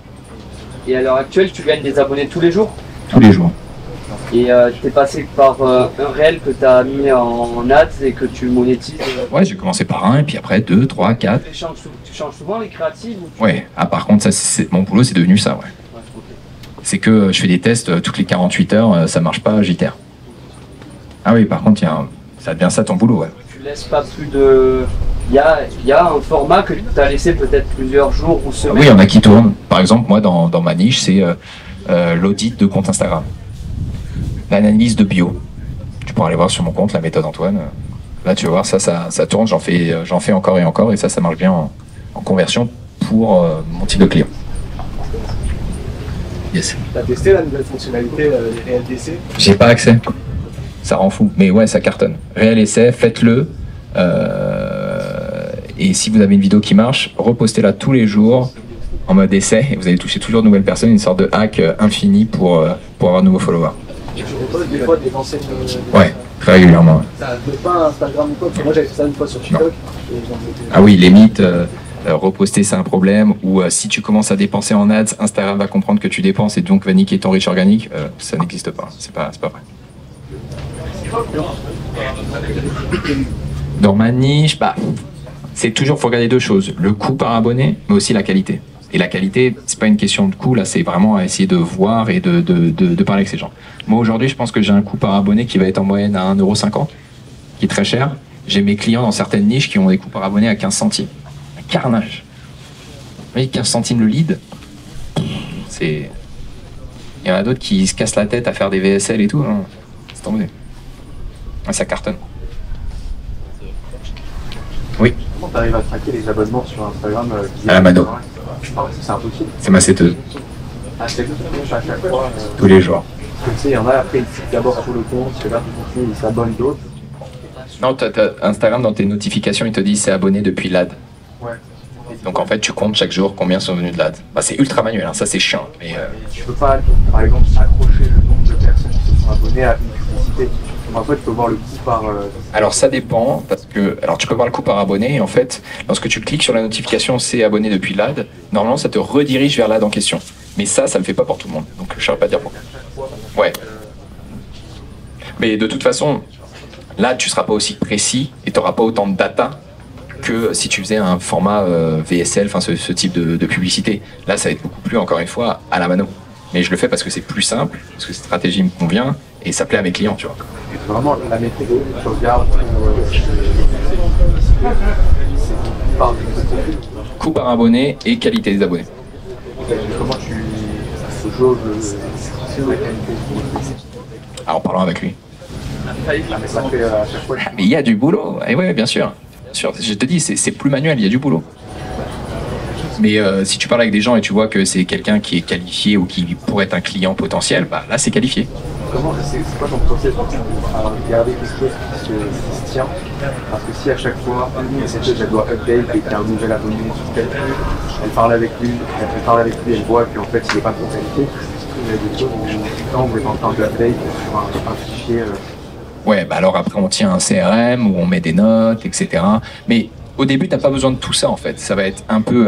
Et à l'heure actuelle, tu gagnes des abonnés tous les jours? Tous les jours. Et tu es passé par un réel que tu as mis en ads et que tu monétises? Ouais, j'ai commencé par un, et puis après 2, 3, 4. Tu changes souvent les créatives ou Ouais, par contre, mon boulot c'est devenu ça, ouais. C'est que je fais des tests toutes les 48 heures, ça marche pas, j'itère. Ah oui, par contre, ça devient ça ton boulot, ouais. Tu laisses pas plus de... Il y a un format que tu as laissé peut-être plusieurs jours ou semaines? Oui, il y en a qui tournent. Par exemple, moi, dans ma niche, c'est l'audit de compte Instagram. L'analyse de bio. Tu pourras aller voir sur mon compte, la méthode Antoine. Là, tu vas voir, ça tourne, j'en fais encore et encore, et ça marche bien en conversion pour mon type de client. Yes. T'as testé la nouvelle fonctionnalité, les réels d'essai? J'ai pas accès. Ça rend fou. Mais ouais, ça cartonne. Réel essai, faites-le. Et si vous avez une vidéo qui marche, repostez-la tous les jours en mode essai. Et vous allez toucher toujours de nouvelles personnes, une sorte de hack infini pour avoir de nouveaux followers. Tu reposes des fois des enseignes. Ouais, très régulièrement. Ça ne fait pas Instagram ou quoi? Parce que moi j'avais fait ça une fois sur TikTok. Ah oui, les mythes. Reposter c'est un problème, ou si tu commences à dépenser en ads, Instagram va comprendre que tu dépenses et donc va niquer ton reach organique, ça n'existe pas, c'est pas vrai. Dans ma niche, c'est toujours, faut regarder deux choses, le coût par abonné, mais aussi la qualité. Et la qualité, c'est pas une question de coût, là c'est vraiment à essayer de voir et de parler avec ces gens. Moi aujourd'hui, je pense que j'ai un coût par abonné qui va être en moyenne à 1,50 €, qui est très cher. J'ai mes clients dans certaines niches qui ont des coûts par abonné à 15 centimes. Carnage. Vous voyez, 15 centimes le lead, c'est... Il y en a d'autres qui se cassent la tête à faire des VSL et tout, hein. C'est tombé. Ça cartonne. Oui. Comment tu arrives à traquer les abonnements sur Instagram à la mano. C'est impossible. C'est ma seteuse. Ah, c'est à chaque fois. Tous les jours. Tu sais, il y en a après, ils cliquent d'abord sur le compte, c'est là qu'ils s'abonnent d'autres. Non, Instagram, dans tes notifications, il te dit c'est abonné depuis l'ad. Ouais. Donc en fait, tu comptes chaque jour combien sont venus de l'ad. C'est ultra manuel, hein, ça c'est chiant. Mais tu peux pas, par exemple, accrocher le nombre de personnes qui se sont abonnées à une publicité. En fait, tu peux voir le coût par... Alors ça dépend, parce que... Alors tu peux voir le coût par abonné, et en fait, lorsque tu cliques sur la notification c'est abonné depuis l'ad, normalement ça te redirige vers l'ad en question. Mais ça le fait pas pour tout le monde, donc je ne saurais pas dire pourquoi. Ouais. Mais de toute façon, là tu seras pas aussi précis, et tu n'auras pas autant de data que si tu faisais un format VSL, enfin ce type de publicité. Là, ça va être beaucoup plus, encore une fois, à la mano. Mais je le fais parce que c'est plus simple, parce que cette stratégie me convient, et ça plaît à mes clients, tu vois. C'est vraiment la méthode, tu regardes... Coût par abonné et qualité des abonnés. Comment tu jauges la qualité? Alors, parlons avec lui. Ça fait à chaque fois... Mais il y a du boulot, et ouais, bien sûr. Je te dis, c'est plus manuel, il y a du boulot. Mais si tu parles avec des gens et tu vois que c'est quelqu'un qui est qualifié ou qui pourrait être un client potentiel, là c'est qualifié. Comment c'est quoi ton process pour regarder quelque chose qui se tient? Parce que si à chaque fois, cette chose elle doit update et qu'il y a un nouvel abonné sur tel truc, elle parle avec lui, elle voit qu'en fait il n'est pas trop qualifié. Il y a des choses où quand vous êtes en train d'update sur un fichier. Ouais, alors après on tient un CRM où on met des notes, etc. Mais au début, t'as pas besoin de tout ça en fait. Ça va être un peu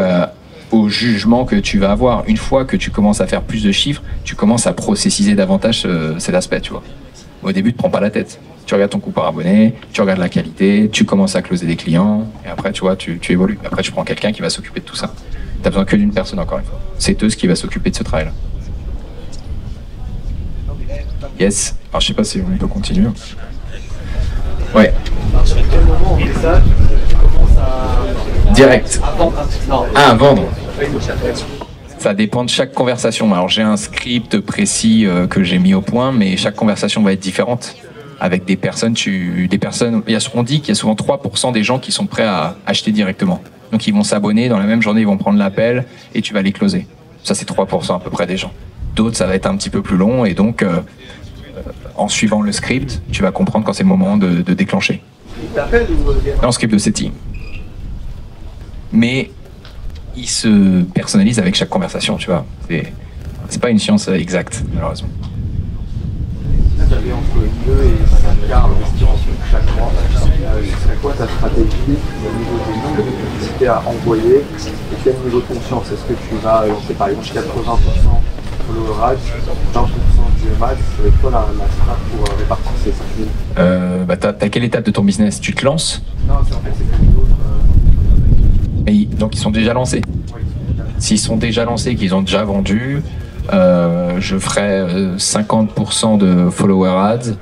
au jugement que tu vas avoir. Une fois que tu commences à faire plus de chiffres, tu commences à processiser davantage cet aspect, tu vois. Au début, tu te prends pas la tête. Tu regardes ton coût par abonné, tu regardes la qualité, tu commences à closer des clients, et après, tu vois, tu évolues. Après, tu prends quelqu'un qui va s'occuper de tout ça. T'as besoin que d'une personne, encore une fois. C'est eux qui va s'occuper de ce travail-là. Yes. Alors, je sais pas si on peut continuer. Ouais. À quel moment on fait ça, tu commences à Direct. Non. Ah, à vendre. Ça dépend de chaque conversation. Alors j'ai un script précis que j'ai mis au point, mais chaque conversation va être différente. Avec des personnes, on dit qu'il y a souvent 3% des gens qui sont prêts à acheter directement. Donc ils vont s'abonner, dans la même journée ils vont prendre l'appel et tu vas les closer. Ça c'est 3% à peu près des gens. D'autres ça va être un petit peu plus long et donc en suivant le script, tu vas comprendre quand c'est le moment de déclencher. Non, script de setting. Mais il se personnalise avec chaque conversation, tu vois. C'est pas une science exacte, malheureusement. Tu avais entre 2 et 5 quarts d'investissement chaque mois. Ce serait quoi ta stratégie au niveau des nombres de publicités à envoyer et quel niveau de confiance? Est-ce que tu vas lancer par exemple 80% follower ads, 20% du max? C'est quoi la strat pour répartir ces 5 000? T'as quelle étape de ton business? Tu te lances? Non, c'est en fait c'est comme d'autres. Donc ils sont déjà lancés. S'ils sont déjà lancés, qu'ils ont déjà vendu, je ferai 50% de follower ads,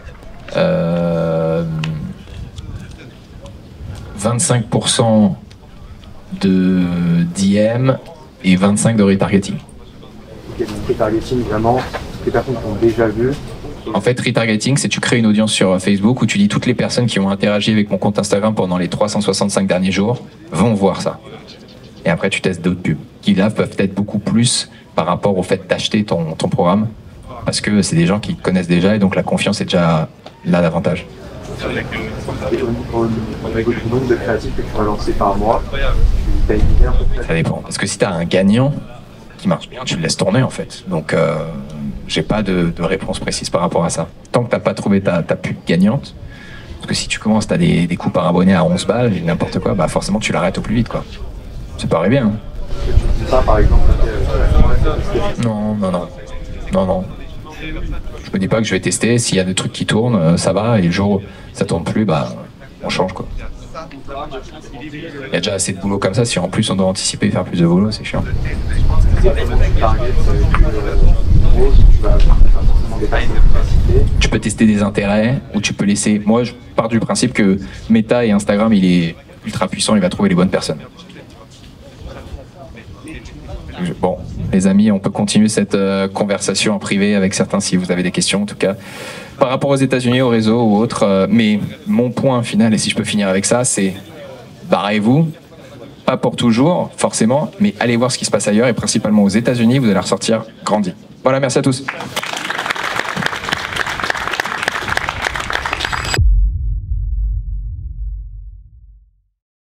25% de DM et 25% de retargeting. Ok, donc retargeting vraiment, les personnes qui ont déjà vu. En fait, retargeting, c'est tu crées une audience sur Facebook où tu dis toutes les personnes qui ont interagi avec mon compte Instagram pendant les 365 derniers jours vont voir ça. Et après, tu testes d'autres pubs qui là peuvent être beaucoup plus par rapport au fait d'acheter ton programme parce que c'est des gens qui te connaissent déjà et donc la confiance est déjà là davantage. Et au niveau du nombre de créatifs que tu vas lancer par mois, tu as une idée un peu? Ça dépend. Parce que si tu as un gagnant qui marche bien, tu le laisses tourner en fait. Donc j'ai pas de réponse précise par rapport à ça. Tant que tu n'as pas trouvé ta pub gagnante, parce que si tu commences, tu as des coûts par abonné à 11 balles, n'importe quoi, bah forcément tu l'arrêtes au plus vite, quoi. Ça peut arriver, hein. Ça, par exemple, Non. Je me dis pas que je vais tester. S'il y a des trucs qui tournent, ça va. Et le jour où ça tourne plus, bah on change, quoi. Il y a déjà assez de boulot comme ça. Si en plus on doit anticiper et faire plus de boulot, c'est chiant. Tu peux tester des intérêts ou tu peux laisser. Moi, je pars du principe que Meta et Instagram, il est ultra puissant. Il va trouver les bonnes personnes. Bon, les amis, on peut continuer cette conversation en privé avec certains si vous avez des questions, en tout cas. Par rapport aux États-Unis, au réseau ou autre, mais mon point final, et si je peux finir avec ça, c'est barrez-vous, pas pour toujours, forcément, mais allez voir ce qui se passe ailleurs, et principalement aux États-Unis, vous allez ressortir grandi. Voilà, merci à tous.